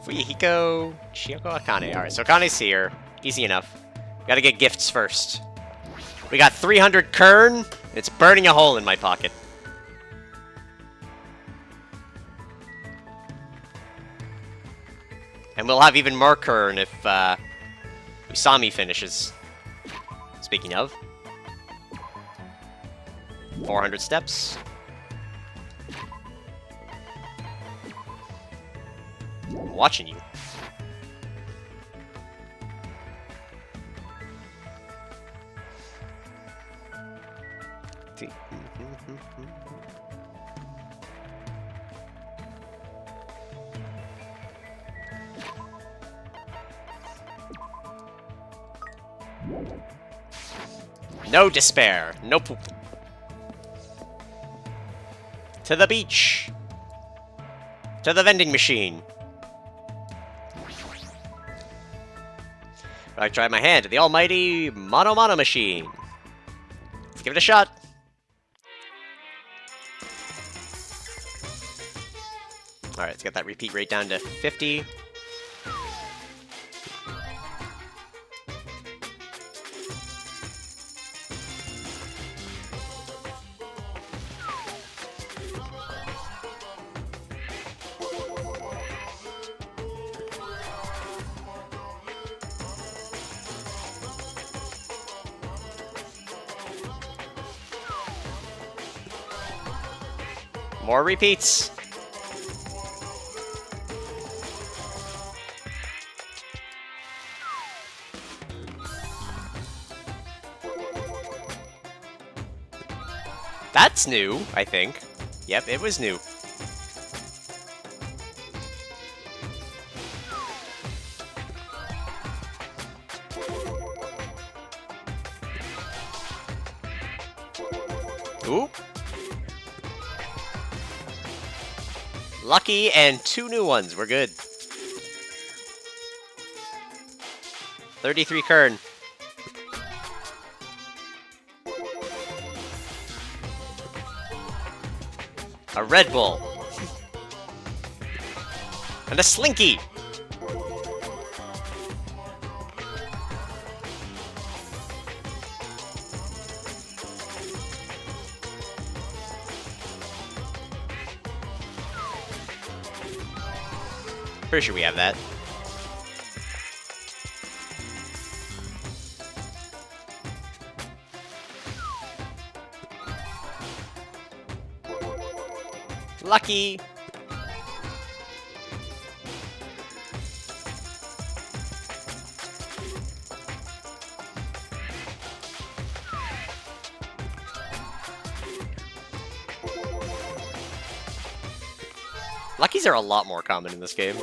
Fuyuhiko, Chiyoko, Akane. Alright, so Akane's here. Easy enough. Gotta get gifts first. We got 300 kern. It's burning a hole in my pocket. And we'll have even more kern if Usami finishes. Speaking of. 400 steps. I'm watching you. No despair. No poop. To the beach. To the vending machine. I try my hand to the almighty Mono machine. Let's give it a shot. Alright, let's get that repeat rate down to 50. More repeats. That's new, I think. Yep, it was new. Ooh. Lucky and 2 new ones. We're good. 33 kern. A Red Bull. And a Slinky. Pretty sure we have that. Lucky! Luckies are a lot more common in this game.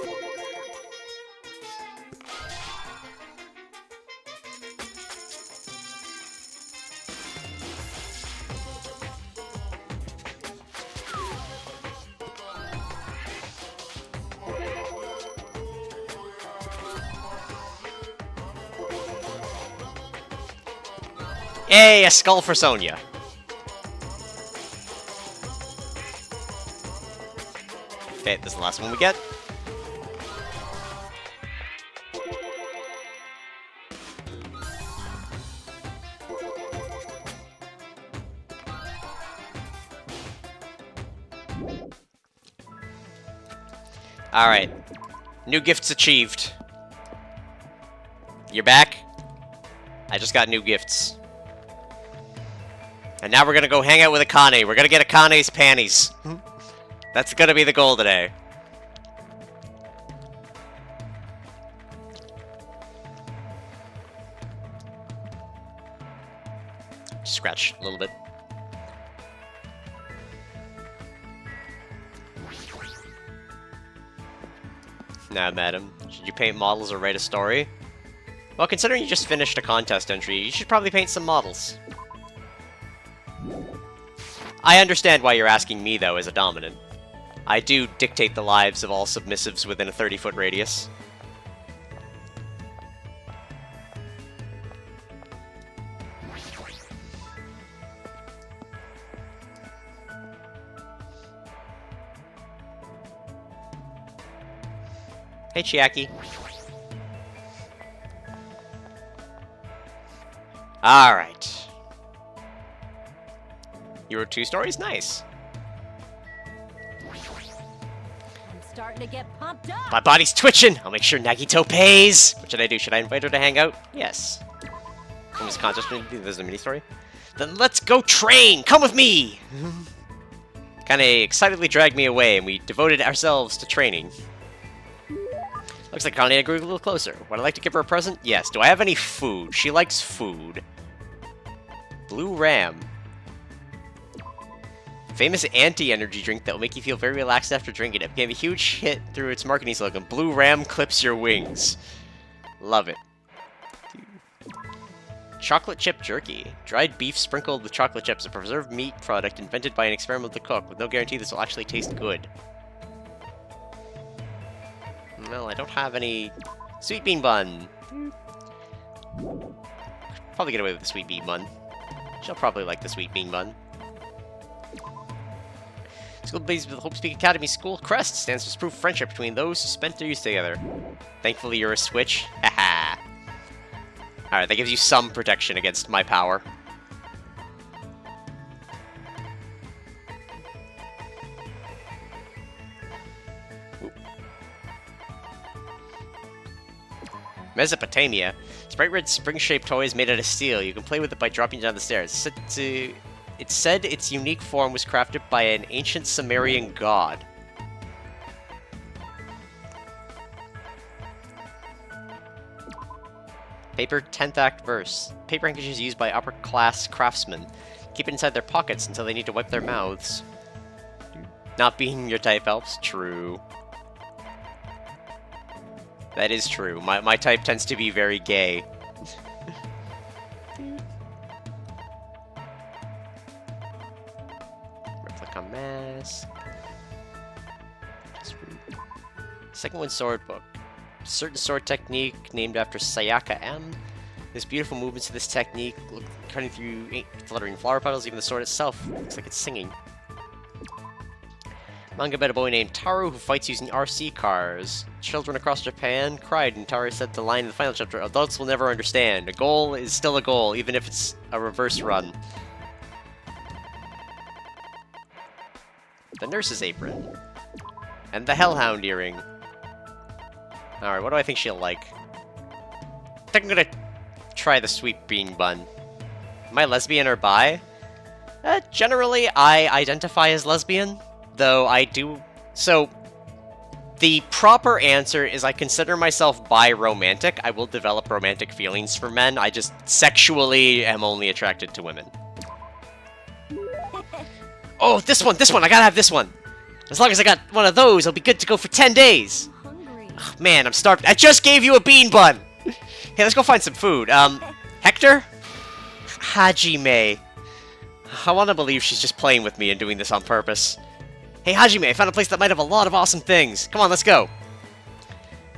Yay, a skull for Sonia. Okay, this is the last one we get. Alright. New gifts achieved. You're back? I just got new gifts. And now we're gonna go hang out with Akane. We're gonna get Akane's panties. That's gonna be the goal today. Scratch a little bit. Now, madam, should you paint models or write a story? Well, considering you just finished a contest entry, you should probably paint some models. I understand why you're asking me, though, as a dominant. I do dictate the lives of all submissives within a 30-foot radius. Hey, Chiaki. Alright. You wrote 2 stories? Nice. I'm starting to get pumped up. My body's twitching! I'll make sure Nagito pays! What should I do? Should I invite her to hang out? Yes. From this contest, there's a mini-story? Then let's go train! Come with me! Kinda excitedly dragged me away, and we devoted ourselves to training. Looks like Connie grew a little closer. Would I like to give her a present? Yes. Do I have any food? She likes food. Blue Ram. Famous anti-energy drink that will make you feel very relaxed after drinking it. Became a huge hit through its marketing slogan. Blue Ram clips your wings. Love it. Chocolate chip jerky. Dried beef sprinkled with chocolate chips. A preserved meat product invented by an experimental cook with no guarantee this will actually taste good. Well, I don't have any sweet bean bun. Probably get away with the sweet bean bun. She'll probably like the sweet bean bun. School based with the Hope Speak Academy school crest stands for proof of friendship between those who spent their youth together. Thankfully, you're a switch. Haha. Alright, that gives you some protection against my power. Mesopotamia. Bright red spring-shaped toys made out of steel. You can play with it by dropping down the stairs. It's said its unique form was crafted by an ancient Sumerian god. Paper 10th Act verse. Paper handkerchiefs used by upper-class craftsmen. Keep it inside their pockets until they need to wipe their mouths. Not being your type helps? True. That is true. My type tends to be very gay. Replica mask. Second one, sword book. Certain sword technique named after Sayaka M. There's beautiful movements to this technique, cutting through fluttering flower petals. Even the sword itself looks like it's singing. Manga about a boy named Taru who fights using RC cars. Children across Japan cried, and Taru said the line in the final chapter, "Adults will never understand. A goal is still a goal, even if it's a reverse run." The nurse's apron. And the Hellhound earring. Alright, what do I think she'll like? I think I'm gonna try the sweet bean bun. Am I lesbian or bi? Generally, I identify as lesbian. Though I do... So, the proper answer is I consider myself bi-romantic. I will develop romantic feelings for men. I just sexually am only attracted to women. Oh, this one! I gotta have this one! As long as I got one of those, I'll be good to go for 10 days! Hungry. Oh, man, I'm starved. I just gave you a bean bun! Hey, let's go find some food. Hector? Hajime. I want to believe she's just playing with me and doing this on purpose. Hey, Hajime, I found a place that might have a lot of awesome things. Come on, let's go.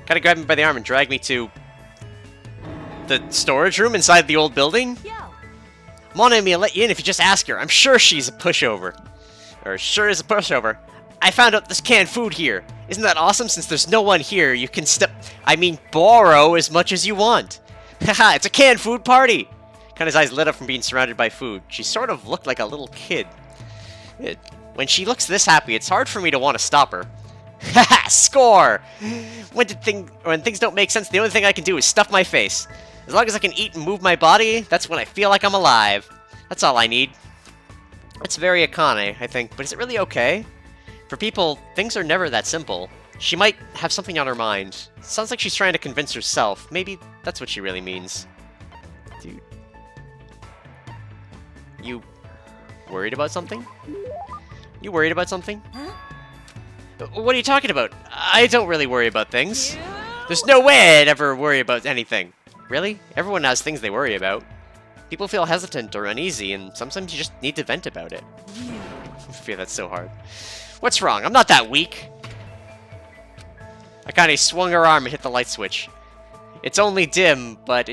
Kinda grab me by the arm and drag me to... the storage room inside the old building? Yo. Monomi will let you in if you just ask her. I'm sure she's a pushover. Or sure is a pushover. I found out this canned food here. Isn't that awesome? Since there's no one here, you can borrow as much as you want. Haha, it's a canned food party! Kinda's eyes lit up from being surrounded by food. She sort of looked like a little kid. When she looks this happy, it's hard for me to want to stop her. Haha, score! When things don't make sense, the only thing I can do is stuff my face. As long as I can eat and move my body, that's when I feel like I'm alive. That's all I need. It's very Akane, I think, but is it really okay? For people, things are never that simple. She might have something on her mind. Sounds like she's trying to convince herself. Maybe that's what she really means. Dude. You worried about something? You worried about something? Huh? What are you talking about? I don't really worry about things. There's no way I'd ever worry about anything. Really? Everyone has things they worry about. People feel hesitant or uneasy, and sometimes you just need to vent about it. I feel that's so hard. What's wrong? I'm not that weak. Akane swung her arm and hit the light switch. It's only dim, but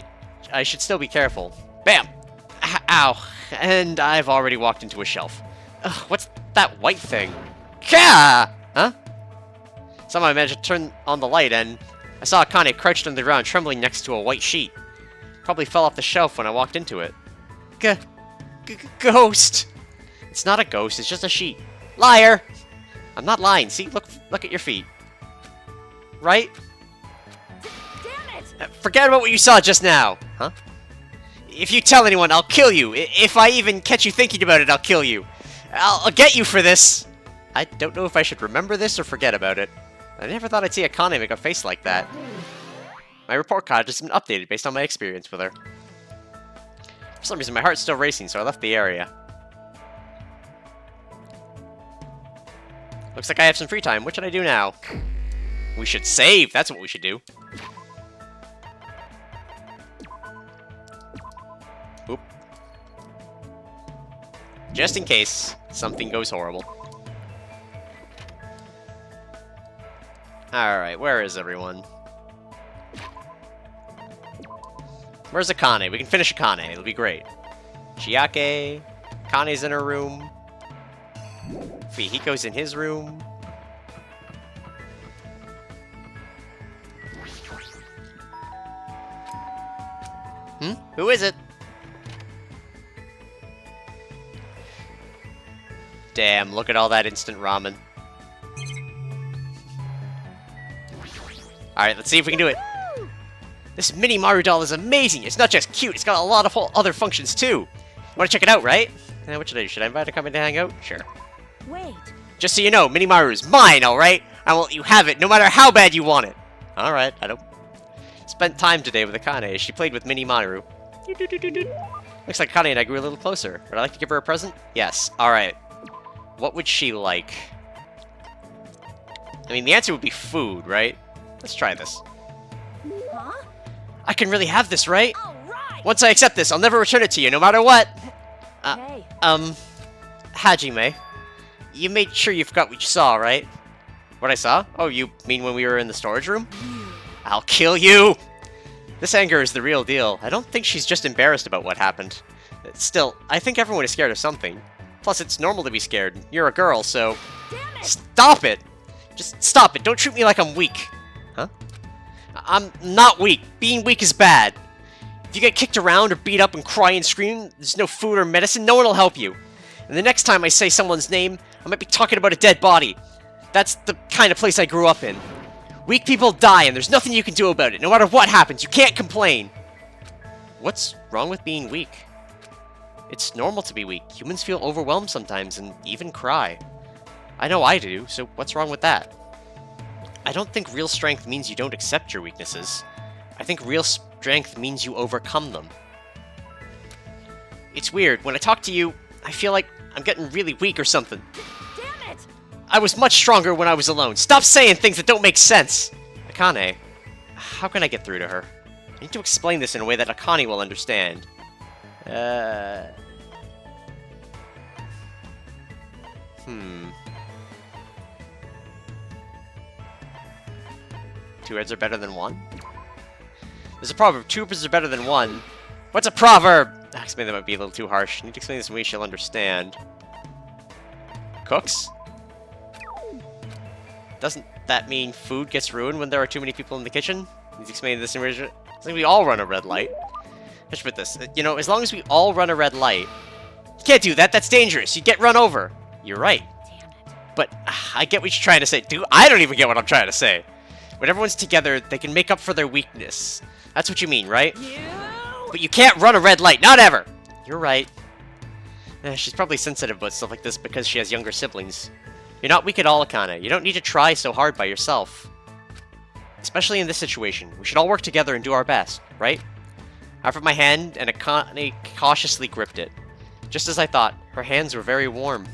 I should still be careful. Bam! Ow. And I've already walked into a shelf. Ugh, what's that white thing? Ka! Huh? Somehow I managed to turn on the light, and I saw Akane crouched on the ground, trembling next to a white sheet. Probably fell off the shelf when I walked into it. Ghost! It's not a ghost, it's just a sheet. Liar! I'm not lying. See, look at your feet. Right? Damn it! Forget about what you saw just now. Huh? If you tell anyone, I'll kill you. If I even catch you thinking about it, I'll kill you. I'll get you for this. I don't know if I should remember this or forget about it. I never thought I'd see Akane make a face like that. My report card has been updated based on my experience with her. For some reason, my heart's still racing, so I left the area. Looks like I have some free time. What should I do now? We should save. That's what we should do. Oop. Just in case something goes horrible. Alright, where is everyone? Where's Akane? We can finish Akane. It'll be great. Chiake. Akane's in her room. Fihiko's in his room. Who is it? Damn, look at all that instant ramen. Alright, let's see if we can do it. This mini Maru doll is amazing. It's not just cute, it's got a lot of whole other functions too. Want to check it out, right? What should I do? Should I invite her to come in to hang out? Sure. Wait. Just so you know, Mini Maru's mine, alright? I will let you have it, no matter how bad you want it. Alright, I don't... Spent time today with Akane as she played with Mini Maru. Looks like Akane and I grew a little closer. Would I like to give her a present? Yes. Alright. What would she like? I mean, the answer would be food, right? Let's try this. Huh? I can really have this, right? All right. Once I accept this, I'll never return it to you, no matter what! Hey. Hajime. You made sure you forgot what you saw, right? What I saw? Oh, you mean when we were in the storage room? I'll kill you! This anger is the real deal. I don't think she's just embarrassed about what happened. Still, I think everyone is scared of something. Plus, it's normal to be scared. You're a girl, so... Damn it. Stop it! Just stop it. Don't treat me like I'm weak. Huh? I'm not weak. Being weak is bad. If you get kicked around or beat up and cry and scream, there's no food or medicine, no one will help you. And the next time I say someone's name, I might be talking about a dead body. That's the kind of place I grew up in. Weak people die, and there's nothing you can do about it. No matter what happens, you can't complain. What's wrong with being weak? It's normal to be weak. Humans feel overwhelmed sometimes, and even cry. I know I do, so what's wrong with that? I don't think real strength means you don't accept your weaknesses. I think real strength means you overcome them. It's weird. When I talk to you, I feel like I'm getting really weak or something. Damn it. I was much stronger when I was alone. Stop saying things that don't make sense! Akane, how can I get through to her? I need to explain this in a way that Akane will understand. 2 heads are better than 1? There's a proverb, 2 heads are better than 1. What's a proverb? Explain that might be a little too harsh. I need to explain this in a way she'll understand. Cooks? Doesn't that mean food gets ruined when there are too many people in the kitchen? He's explaining this in a way. It's like we all run a red light. Let's put this. You know, as long as we all run a red light... You can't do that, that's dangerous. You'd get run over. You're right. Damn it. But I get what you're trying to say. Dude, I don't even get what I'm trying to say. When everyone's together, they can make up for their weakness. That's what you mean, right? But you can't run a red light, not ever! You're right. She's probably sensitive about stuff like this because she has younger siblings. You're not weak at all, Akane. You don't need to try so hard by yourself. Especially in this situation. We should all work together and do our best, right? I offered my hand, and Akane cautiously gripped it. Just as I thought, her hands were very warm.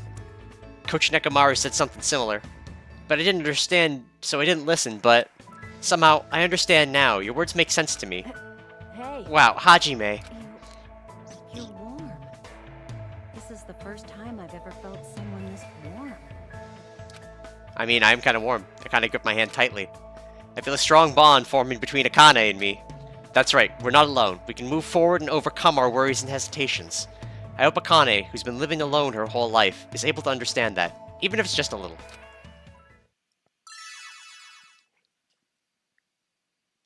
Coach Nekomaru said something similar. But I didn't understand, so I didn't listen, but somehow, I understand now. Your words make sense to me. Hey. Wow, Hajime. You're warm. This is the first time I've ever felt someone this warm. I mean, I'm kind of warm. I kind of grip my hand tightly. I feel a strong bond forming between Akane and me. That's right, we're not alone. We can move forward and overcome our worries and hesitations. I hope Akane, who's been living alone her whole life, is able to understand that, even if it's just a little.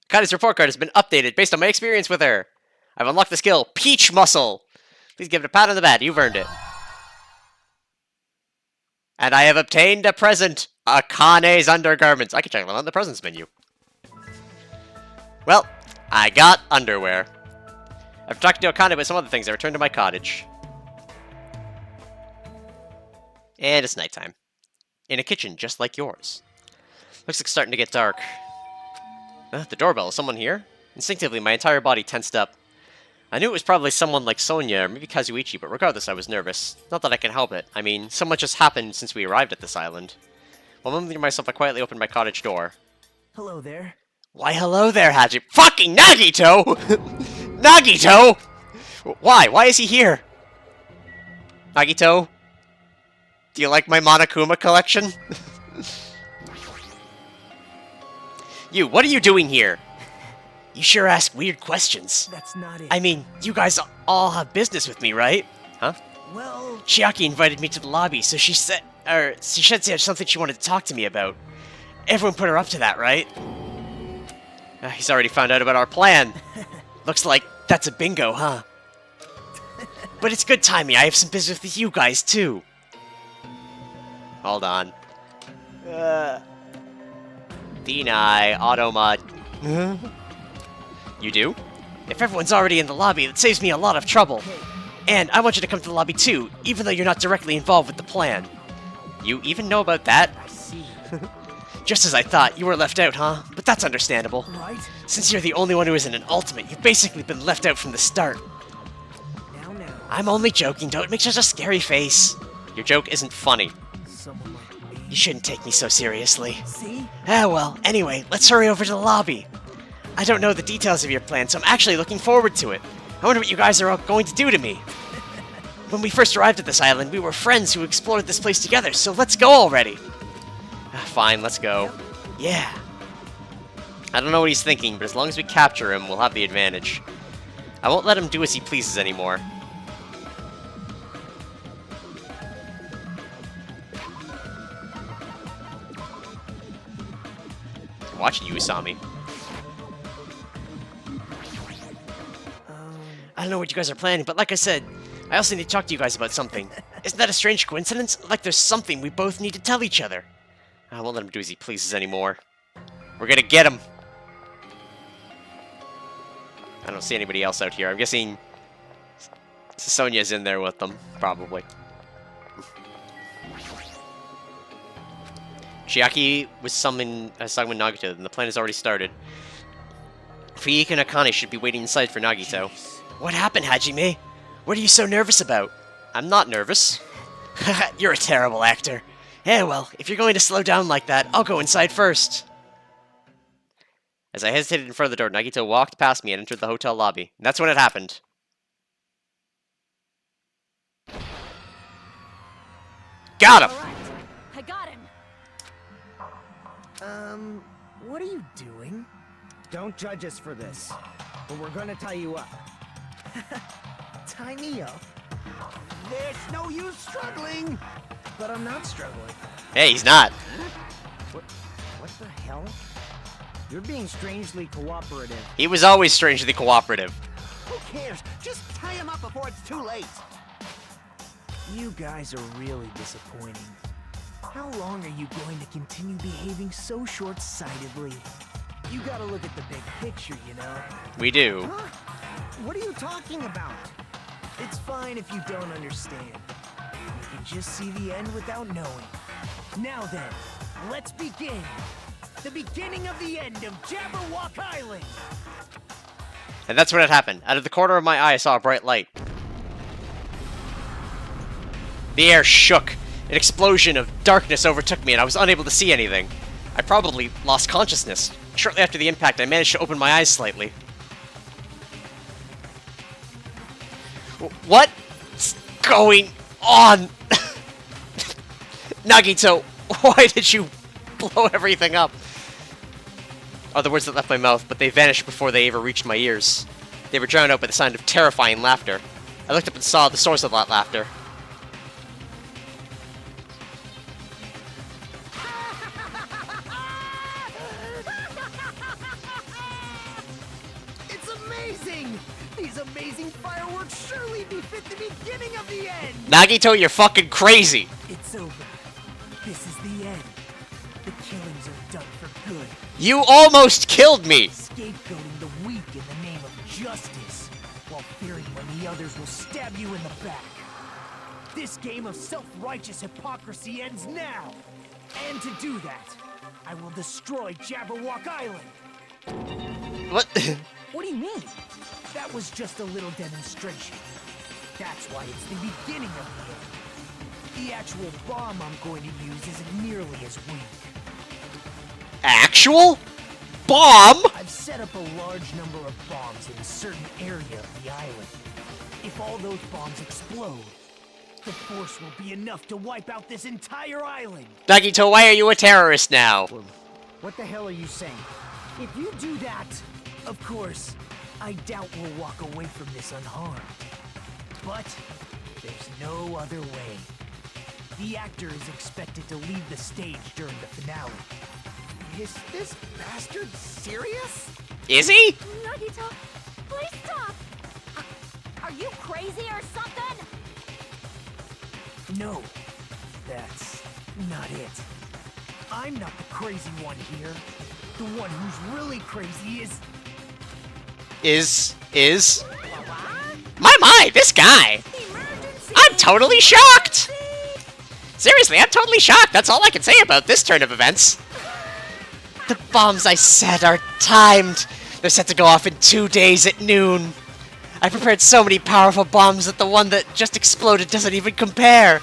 Akane's report card has been updated based on my experience with her. I've unlocked the skill, Peach Muscle. Please give it a pat on the back, you've earned it. And I have obtained a present, Akane's undergarments. I can check them on the presents menu. Well, I got underwear. I've talked to Akane about some other things. I returned to my cottage. And it's nighttime. In a kitchen just like yours. Looks like it's starting to get dark. The doorbell. Is someone here? Instinctively, my entire body tensed up. I knew it was probably someone like Sonia or maybe Kazuichi, but regardless, I was nervous. Not that I can help it. I mean, so much has happened since we arrived at this island. While mumbling to myself, I quietly opened my cottage door. Hello there. Why, hello there, Haji. Fucking Nagito! Nagito! Why? Why is he here? Nagito? Do you like my Monokuma collection? You, what are you doing here? You sure ask weird questions. That's not it. I mean, you guys all have business with me, right? Huh? Well, Chiaki invited me to the lobby, so she said she had something she wanted to talk to me about. Everyone put her up to that, right? He's already found out about our plan. Looks like that's a bingo, huh? But it's good timing. I have some business with you guys, too. Hold on. Deny, automod. You do? If everyone's already in the lobby, it saves me a lot of trouble. And I want you to come to the lobby too, even though you're not directly involved with the plan. You even know about that? I see. Just as I thought, you were left out, huh? But that's understandable. Right? Since you're the only one who isn't an ultimate, you've basically been left out from the start. Now. I'm only joking, don't make such a scary face. Your joke isn't funny. Someone like me. You shouldn't take me so seriously. See? Well, anyway, let's hurry over to the lobby. I don't know the details of your plan, so I'm actually looking forward to it. I wonder what you guys are all going to do to me. When we first arrived at this island, we were friends who explored this place together, so let's go already. Fine, let's go. Yeah. I don't know what he's thinking, but as long as we capture him, we'll have the advantage. I won't let him do as he pleases anymore. I'm watching you, Usami. I don't know what you guys are planning, but like I said, I also need to talk to you guys about something. Isn't that a strange coincidence? Like there's something we both need to tell each other. I won't let him do as he pleases anymore. We're gonna get him. I don't see anybody else out here. I'm guessing Sonia's in there with them, probably. Chiaki was summoned Nagito, and the plan has already started. Fiik and Akane should be waiting inside for Nagito. What happened, Hajime? What are you so nervous about? I'm not nervous. You're a terrible actor. Yeah, well, if you're going to slow down like that, I'll go inside first. As I hesitated in front of the door, Nagito walked past me and entered the hotel lobby. And that's when it happened. Got him! Alright, I got him. What are you doing? Don't judge us for this, but we're gonna tie you up. Tie me up? There's no use struggling! But I'm not struggling. Hey, he's not. What the hell? You're being strangely cooperative. He was always strangely cooperative. Who cares? Just tie him up before it's too late. You guys are really disappointing. How long are you going to continue behaving so short-sightedly? You gotta look at the big picture, you know? We do. Huh? What are you talking about? It's fine if you don't understand. You can just see the end without knowing. Now then, let's begin. The beginning of the end of Jabberwock Island! And that's when it happened. Out of the corner of my eye, I saw a bright light. The air shook. An explosion of darkness overtook me, and I was unable to see anything. I probably lost consciousness. Shortly after the impact, I managed to open my eyes slightly. What's going on? Nagito, why did you blow everything up? Are the words that left my mouth, but they vanished before they ever reached my ears. They were drowned out by the sound of terrifying laughter. I looked up and saw the source of that laughter. It's amazing! These amazing fireworks surely befit the beginning of the end! Nagito, you're fucking crazy! It's over. This is the end. The killings are done for good. You almost killed me! Scapegoating the weak in the name of justice, while fearing when the others will stab you in the back. This game of self-righteous hypocrisy ends now! And to do that, I will destroy Jabberwock Island! What? What do you mean? That was just a little demonstration. That's why it's the beginning of the end. The actual bomb I'm going to use isn't nearly as weak. Actual? Bomb? I've set up a large number of bombs in a certain area of the island. If all those bombs explode, the force will be enough to wipe out this entire island. Nagito, why are you a terrorist now? What the hell are you saying? If you do that, of course, I doubt we'll walk away from this unharmed. But there's no other way. The actor is expected to leave the stage during the finale. Is this bastard serious? Is he? Nagito, please stop! Are you crazy or something? No, that's not it. I'm not the crazy one here. The one who's really crazy is... My, this guy! I'm totally shocked! Seriously, I'm totally shocked. That's all I can say about this turn of events. The bombs I set are timed. They're set to go off in 2 days at noon. I prepared so many powerful bombs that the one that just exploded doesn't even compare.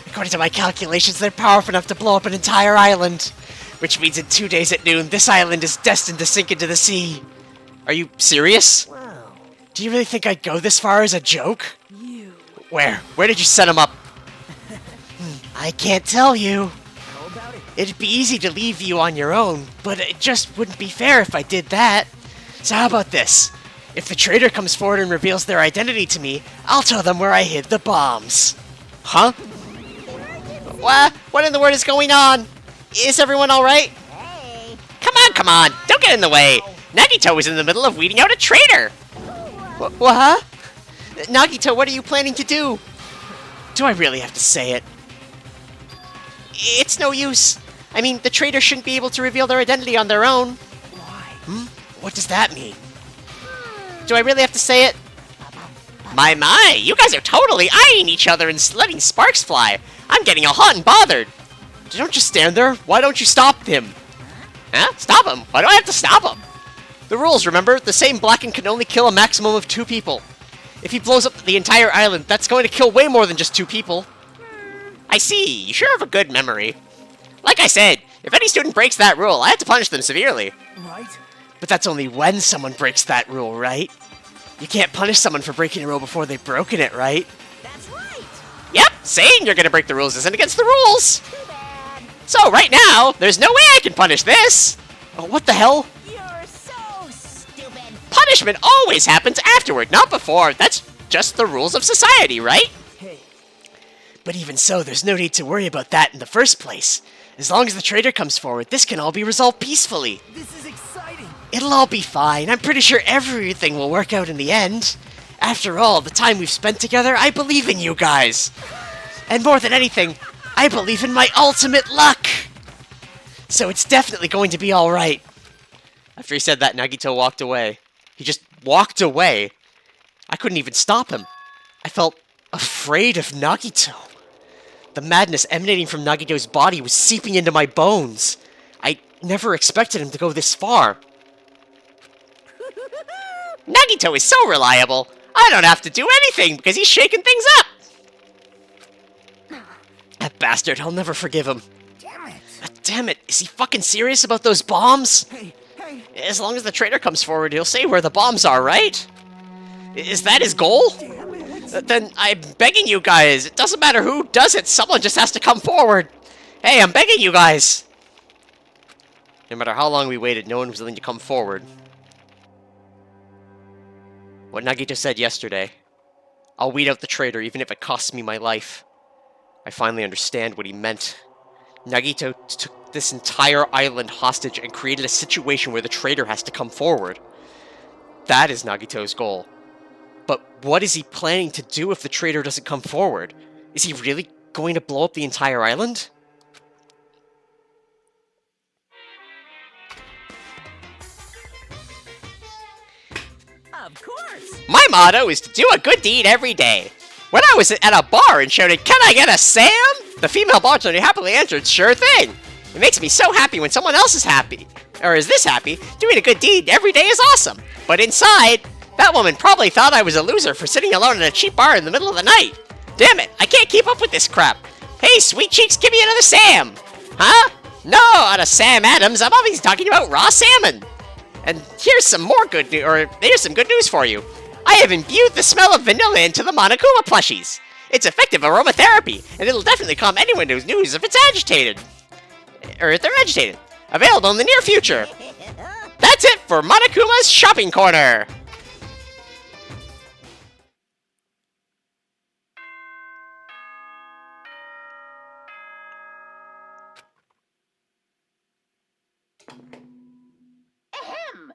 According to my calculations, they're powerful enough to blow up an entire island. Which means in 2 days at noon, this island is destined to sink into the sea. Are you serious? Wow. Do you really think I'd go this far as a joke? You. Where? Where did you set him up? I can't tell you. How about it? It'd be easy to leave you on your own, but it just wouldn't be fair if I did that. So how about this? If the traitor comes forward and reveals their identity to me, I'll tell them where I hid the bombs. Huh? What in the world is going on? Is everyone alright? Hey. Come on, don't get in the way. Nagito was in the middle of weeding out a traitor. What? Nagito, what are you planning to do? Do I really have to say it? It's no use. I mean, the traitor shouldn't be able to reveal their identity on their own. Why? What does that mean? Do I really have to say it? My, you guys are totally eyeing each other and letting sparks fly. I'm getting all hot and bothered. Don't just stand there. Why don't you stop him? Huh? Stop him? Why do I have to stop him? The rules, remember? The same Blacken can only kill a maximum of 2 people. If he blows up the entire island, that's going to kill way more than just 2 people. I see. You sure have a good memory. Like I said, if any student breaks that rule, I have to punish them severely. Right? But that's only when someone breaks that rule, right? You can't punish someone for breaking a rule before they've broken it, right? That's right. Yep, saying you're gonna break the rules isn't against the rules. Too bad. So right now, there's no way I can punish this. Oh, what the hell? You're so stupid. Punishment always happens afterward, not before. That's just the rules of society, right? Hey, But even so, there's no need to worry about that in the first place. As long as the traitor comes forward, this can all be resolved peacefully. this is exciting. It'll all be fine. I'm pretty sure everything will work out in the end. After all, the time we've spent together, I believe in you guys. And more than anything, I believe in my ultimate luck! So it's definitely going to be alright. After he said that, Nagito walked away. He just walked away. I couldn't even stop him. I felt afraid of Nagito. The madness emanating from Nagito's body was seeping into my bones. I never expected him to go this far. Nagito is so reliable. I don't have to do anything because he's shaking things up. That bastard, I'll never forgive him. Damn it! Damn it, is he fucking serious about those bombs? Hey, hey! As long as the traitor comes forward, he'll say where the bombs are, right? Is that his goal? Damn it! Then I'm begging you guys. It doesn't matter who does it. Someone just has to come forward. Hey, I'm begging you guys. No matter how long we waited, no one was willing to come forward. What Nagito said yesterday. I'll weed out the traitor even if it costs me my life. I finally understand what he meant. Nagito took this entire island hostage and created a situation where the traitor has to come forward. That is Nagito's goal. But what is he planning to do if the traitor doesn't come forward? Is he really going to blow up the entire island? Of course! My motto is to do a good deed every day. When I was at a bar and shouted, "Can I get a Sam?" the female bartender happily answered, "Sure thing." It makes me so happy when someone else is happy. Or is this happy? Doing a good deed every day is awesome. But inside, that woman probably thought I was a loser for sitting alone in a cheap bar in the middle of the night. Damn it, I can't keep up with this crap. Hey, sweet cheeks, give me another Sam. Huh? No, not a Sam Adams. I'm always talking about raw salmon. And here's some more good news, or here's some good news for you. I have imbued the smell of vanilla into the Monokuma plushies. It's effective aromatherapy, and it'll definitely calm anyone who's news if it's agitated. Or if they're agitated. Available in the near future. That's it for Monokuma's Shopping Corner. Ahem!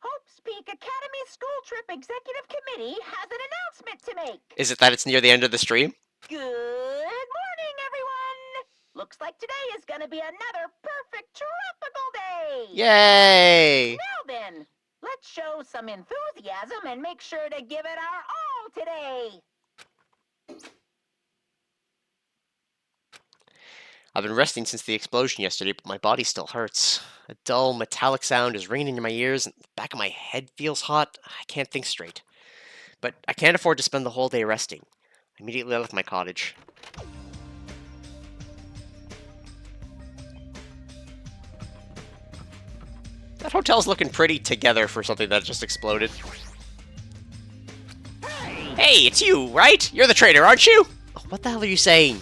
Hope's Peak Academy School Trip Executive Committee has an announcement to make. Is it that it's near the end of the stream? Good morning, everyone! Looks like today is gonna be another perfect tropical day! Yay! Now then, let's show some enthusiasm and make sure to give it our all today! I've been resting since the explosion yesterday, but my body still hurts. A dull, metallic sound is ringing in my ears, and the back of my head feels hot. I can't think straight. But I can't afford to spend the whole day resting. I immediately left my cottage. That hotel's looking pretty together for something that just exploded. Hey, it's you, right? You're the traitor, aren't you? What the hell are you saying?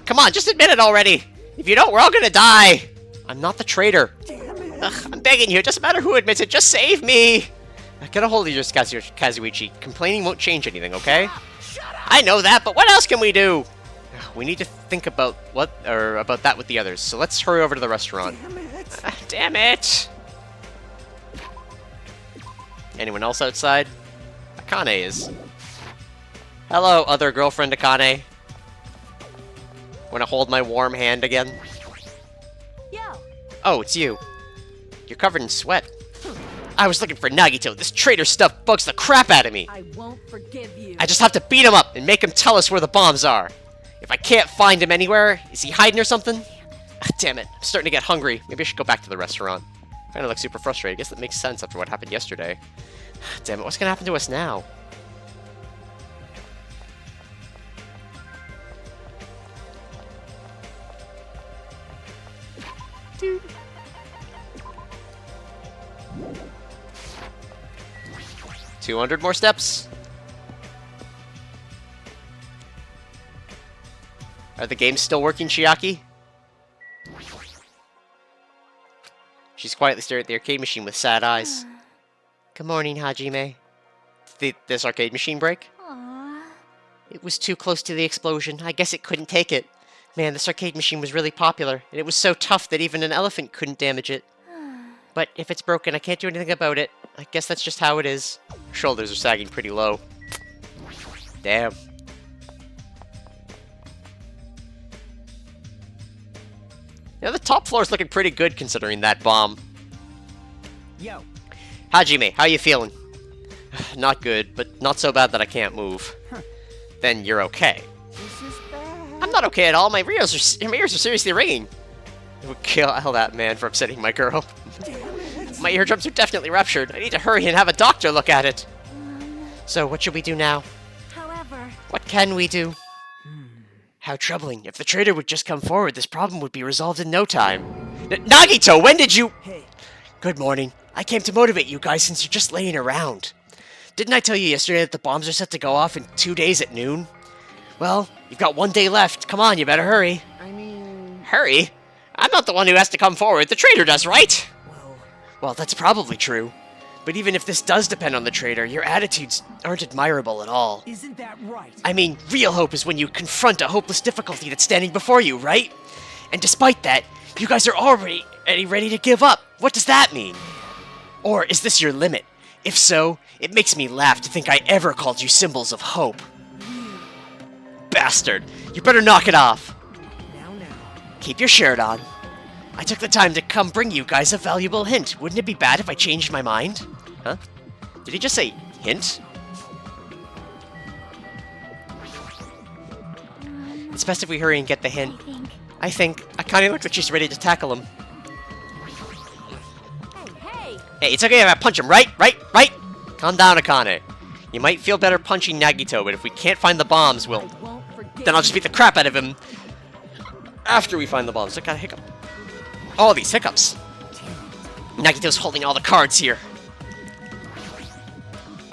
Come on, just admit it already. If you don't, we're all gonna die. I'm not the traitor. Damn it! Ugh, I'm begging you. It doesn't matter who admits it. Just save me. Get a hold of yours, Kazuichi. Complaining won't change anything, okay? Shut up! I know that, but what else can we do? We need to think about about that with the others. So let's hurry over to the restaurant. Damn it! Damn it! Anyone else outside? Akane is. Hello, other girlfriend Akane. Wanna hold my warm hand again? Yo, Oh, it's you. You're covered in sweat. I was looking for Nagito. This traitor stuff bugs the crap out of me. I won't forgive you. I just have to beat him up and make him tell us where the bombs are. If I can't find him anywhere, is he hiding or something? Damn it, I'm starting to get hungry. Maybe I should go back to the restaurant. I kinda look super frustrated. I guess that makes sense after what happened yesterday. Damn it, what's gonna happen to us now? Dude. 200 more steps. Are the games still working, Chiaki? She's quietly staring at the arcade machine with sad eyes. Good morning, Hajime. Did this arcade machine break? Aww. It was too close to the explosion. I guess it couldn't take it. Man, this arcade machine was really popular, and it was so tough that even an elephant couldn't damage it. But if it's broken, I can't do anything about it. I guess that's just how it is. Her shoulders are sagging pretty low. Damn. Yeah, the top floor is looking pretty good considering that bomb. Yo, Hajime, how you feeling? Not good, but not so bad that I can't move. Then you're okay. this is bad. I'm not okay at all. My ears are seriously ringing. It would kill that man for upsetting my girl. My eardrums are definitely ruptured. I need to hurry and have a doctor look at it. So, what should we do now? However, What can we do? How troubling. If the traitor would just come forward, this problem would be resolved in no time. Nagito, when did you... Hey, Good morning. I came to motivate you guys since you're just laying around. Didn't I tell you yesterday that the bombs are set to go off in 2 days at noon? Well, you've got 1 day left. Come on, you better hurry. I mean, Hurry? I'm not the one who has to come forward. The traitor does, right? well, Well, that's probably true. But even if this does depend on the traitor, your attitudes aren't admirable at all. isn't that right? I mean, real hope is when you confront a hopeless difficulty that's standing before you, right? And despite that, you guys are already ready to give up. What does that mean? Or is this your limit? If so, it makes me laugh to think I ever called you symbols of hope. Bastard! You better knock it off! Now. Keep your shirt on. I took the time to come bring you guys a valuable hint. Wouldn't it be bad if I changed my mind? Huh? Did he just say hint? It's best if we hurry and get the hint. I think Akane looks like she's ready to tackle him. hey, Hey, it's okay if I punch him, right? Right? Calm down, Akane. You might feel better punching Nagito, but if we can't find the bombs, I we'll... won't forget. Then I'll just beat the crap out of him after we find the bombs. I got a hiccup. Oh, these hiccups. Nagito's holding all the cards here.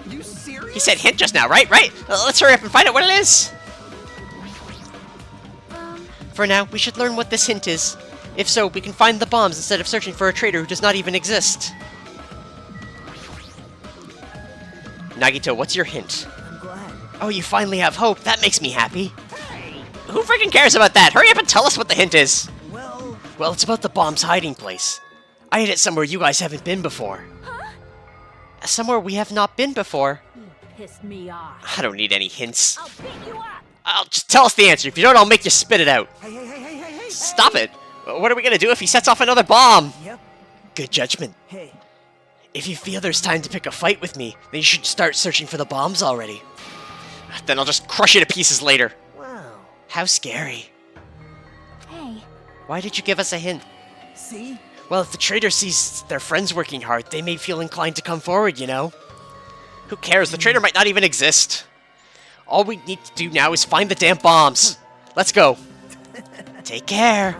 You serious? He said hint just now, right? Let's hurry up and find out what it is. For now, we should learn what this hint is. If so, we can find the bombs instead of searching for a traitor who does not even exist. Nagito, what's your hint? I'm glad. Oh, you finally have hope. That makes me happy. Who freaking cares about that? Hurry up and tell us what the hint is. Well, it's about the bomb's hiding place. I hid it somewhere you guys haven't been before. Somewhere we have not been before. You pissed me off. I don't need any hints. I'll beat you up. I'll just tell us the answer. If you don't, I'll make you spit it out. Hey. Stop it. What are we gonna do if he sets off another bomb? Yep. Good judgment. Hey, If you feel there's time to pick a fight with me, then you should start searching for the bombs already. Then I'll just crush you to pieces later. wow. How scary. Hey, Why did you give us a hint? See? Well, if the traitor sees their friends working hard, they may feel inclined to come forward, you know? Who cares? The traitor might not even exist. All we need to do now is find the damn bombs. Let's go. Take care.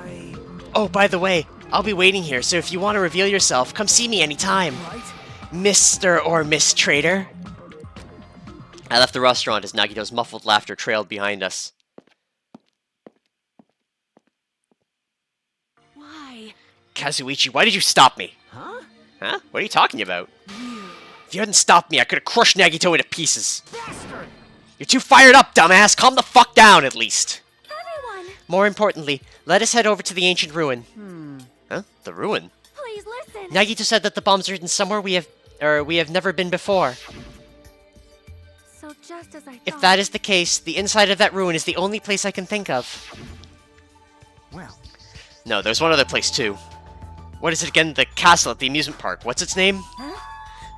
Oh, by the way, I'll be waiting here, so if you want to reveal yourself, come see me anytime. Right? Mr. or Miss Traitor. I left the restaurant as Nagito's muffled laughter trailed behind us. why? Kazuichi, why did you stop me? Huh? Huh? What are you talking about? If you hadn't stopped me, I could have crushed Nagito into pieces. Bastard! You're too fired up, dumbass! Calm the fuck down, at least! Everyone, More importantly, let us head over to the ancient ruin. Huh? The ruin? please listen. Nagito said that the bombs are hidden somewhere we have never been before. So just as I thought. If that is the case, the inside of that ruin is the only place I can think of. Well, No, there's one other place too. What is it again? The castle at the amusement park. What's its name? Huh?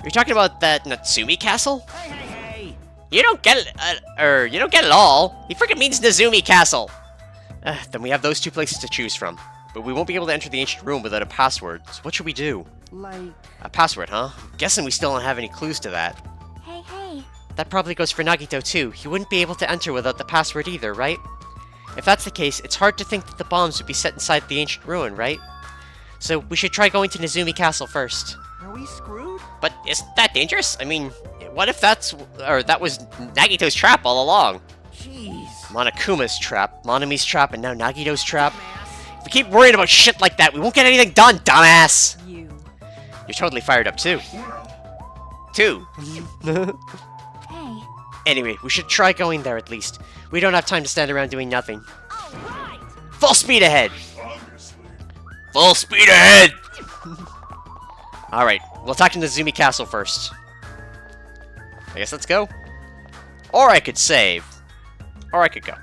Are you talking about that Natsumi castle? hey! You don't get it, you don't get it all. He freaking means Nazumi Castle. Then we have those two places to choose from. But we won't be able to enter the ancient room without a password, so what should we do? Like, A password, huh? Guessing we still don't have any clues to that. Hey. That probably goes for Nagito too. He wouldn't be able to enter without the password either, right? If that's the case, it's hard to think that the bombs would be set inside the ancient ruin, right? So we should try going to Nazumi Castle first. are we screwed? But isn't that dangerous? I mean, what if that was Nagito's trap all along? Jeez. Monokuma's trap, Monomi's trap, and now Nagito's trap. If we keep worrying about shit like that, we won't get anything done, dumbass! You. You're totally fired up too. Too. Hey. Anyway, we should try going there at least. We don't have time to stand around doing nothing. All right. Full speed ahead! Obviously. Full speed ahead! Alright, we'll talk to Nazumi Castle first. I guess let's go. Or I could save. Or I could go.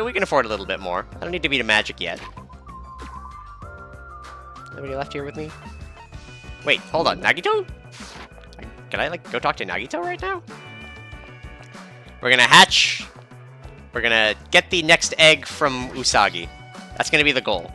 We can afford a little bit more. I don't need to beat a magic yet. Nobody left here with me? Wait, hold on. Nagito? Can I, like, go talk to Nagito right now? We're gonna hatch. We're gonna get the next egg from Usagi. That's gonna be the goal.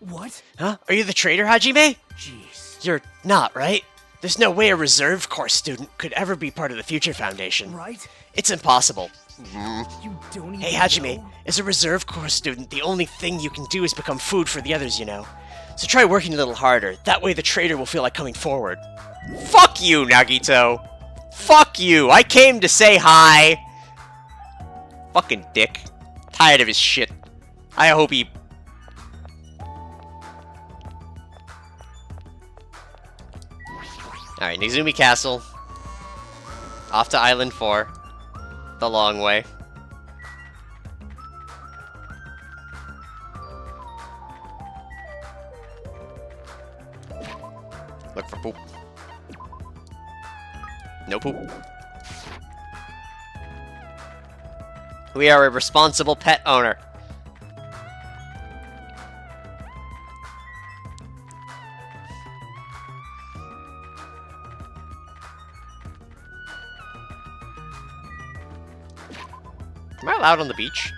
What? Huh? Are you the traitor, Hajime? Jeez. You're not, right? There's no way a reserve corps student could ever be part of the Future Foundation. Right? It's impossible. You don't even Hey, Hajime, know? as a reserve corps student, the only thing you can do is become food for the others, you know. So try working a little harder. That way the traitor will feel like coming forward. Fuck you, Nagito! Fuck you! I came to say hi! Fucking dick. Tired of his shit. I hope he... Alright, Nizumi Castle. Off to Island 4. The long way. Look for poop. No poop. We are a responsible pet owner. Am I allowed on the beach?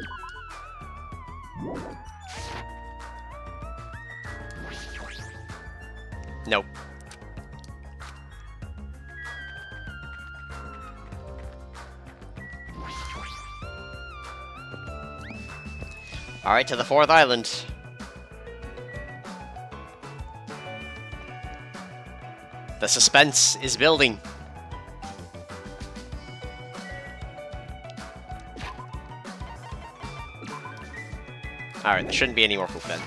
Nope. Alright, to the 4th island. The suspense is building. Alright, there shouldn't be any more poop then.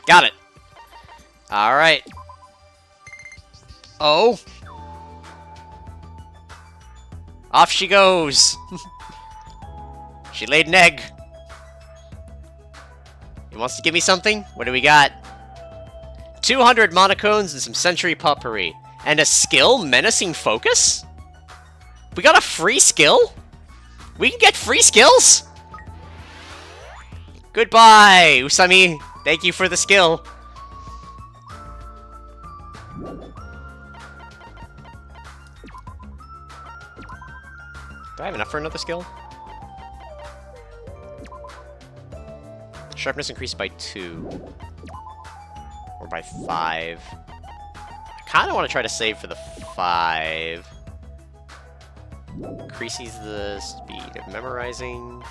Got it! Alright. Oh! Off she goes! She laid an egg. He wants to give me something? What do we got? 200 monocones and some century potpourri. And a skill? Menacing focus? We got a free skill? We can get free skills? Goodbye, Usami. Thank you for the skill. Do I have enough for another skill? Sharpness increased by 2. Or by 5. I kind of want to try to save for the 5. Increases the speed of memorizing.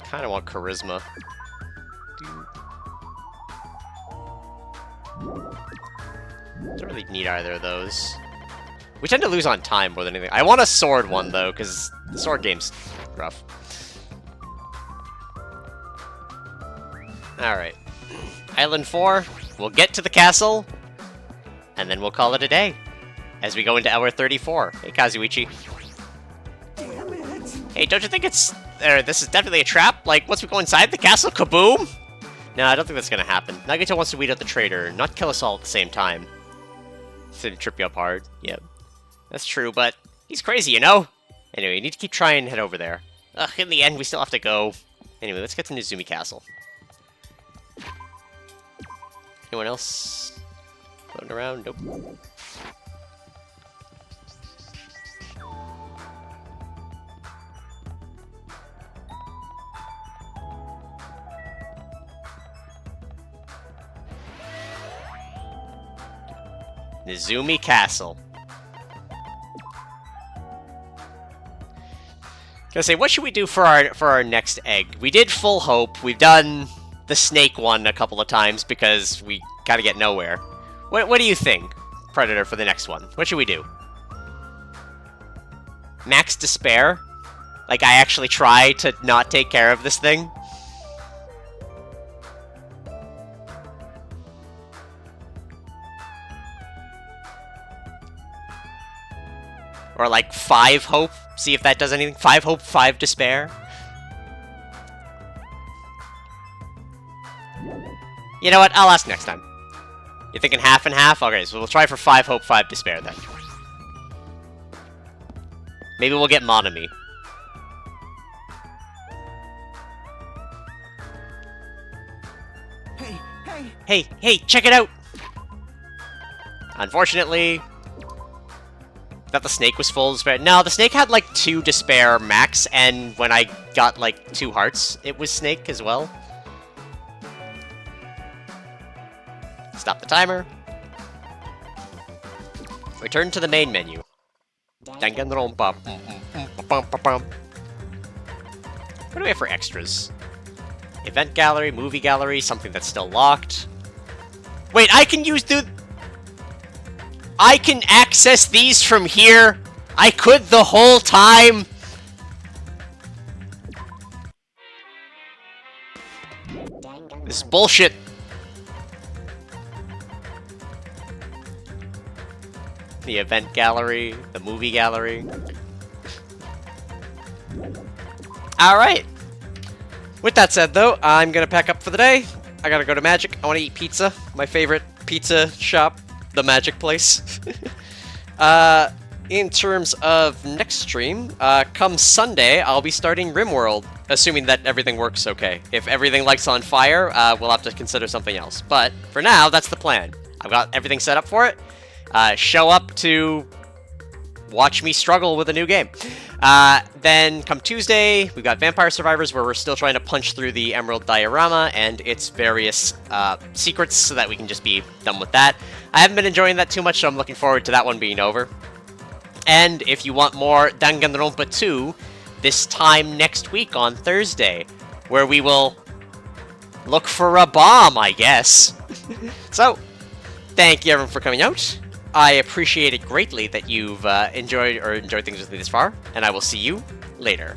Kind of want charisma. Don't really need either of those. We tend to lose on time more than anything. I want a sword one, though, because the sword game's rough. Alright. Island 4. We'll get to the castle, and then we'll call it a day. As we go into hour 34. Hey, Kazuichi. Damn it! Hey, don't you think it's... this is definitely a trap? Like, once we go inside the castle, kaboom? No, I don't think that's gonna happen. Nagito wants to weed out the traitor, not kill us all at the same time. It's gonna trip you up hard. Yep. That's true, but he's crazy, you know? Anyway, you need to keep trying and head over there. Ugh, in the end, we still have to go. Anyway, let's get to Nizumi Castle. Anyone else floating around? Nope. Nizumi Castle. Gonna say, what should we do for our next egg? We did Full Hope. We've done the snake one a couple of times because we gotta get nowhere. What do you think, Predator, for the next one? What should we do? max despair. Like, I actually try to not take care of this thing. Or like 5 hope, see if that does anything. 5 hope, 5 despair. You know what, I'll ask next time. You thinking half and half? Okay, so we'll try for 5 hope, 5 despair then. Maybe we'll get Monomi. Hey, check it out! Unfortunately, that the snake was full despair. No, the snake had like 2 despair max, and when I got like 2 hearts, it was snake as well. Stop the timer. Return to the main menu. Danganronpa. What do we have for extras? Event gallery, movie gallery, something that's still locked. Wait, I can use the... I can access these from here? I could the whole time? This is bullshit. The event gallery, the movie gallery. Alright. With that said, though, I'm gonna pack up for the day. I gotta go to Magic. I wanna eat pizza. My favorite pizza shop. The Magic Place. In terms of next stream, come Sunday, I'll be starting RimWorld, assuming that everything works okay. If everything lights on fire, we'll have to consider something else. But for now, that's the plan. I've got everything set up for it. Show up to watch me struggle with a new game. Then come Tuesday, we've got Vampire Survivors, where we're still trying to punch through the Emerald Diorama and its various secrets so that we can just be done with that. I haven't been enjoying that too much, so I'm looking forward to that one being over. And if you want more Danganronpa 2, this time next week on Thursday, where we will look for a bomb, I guess. So, thank you everyone for coming out. I appreciate it greatly that you've enjoyed things with me this far, and I will see you later.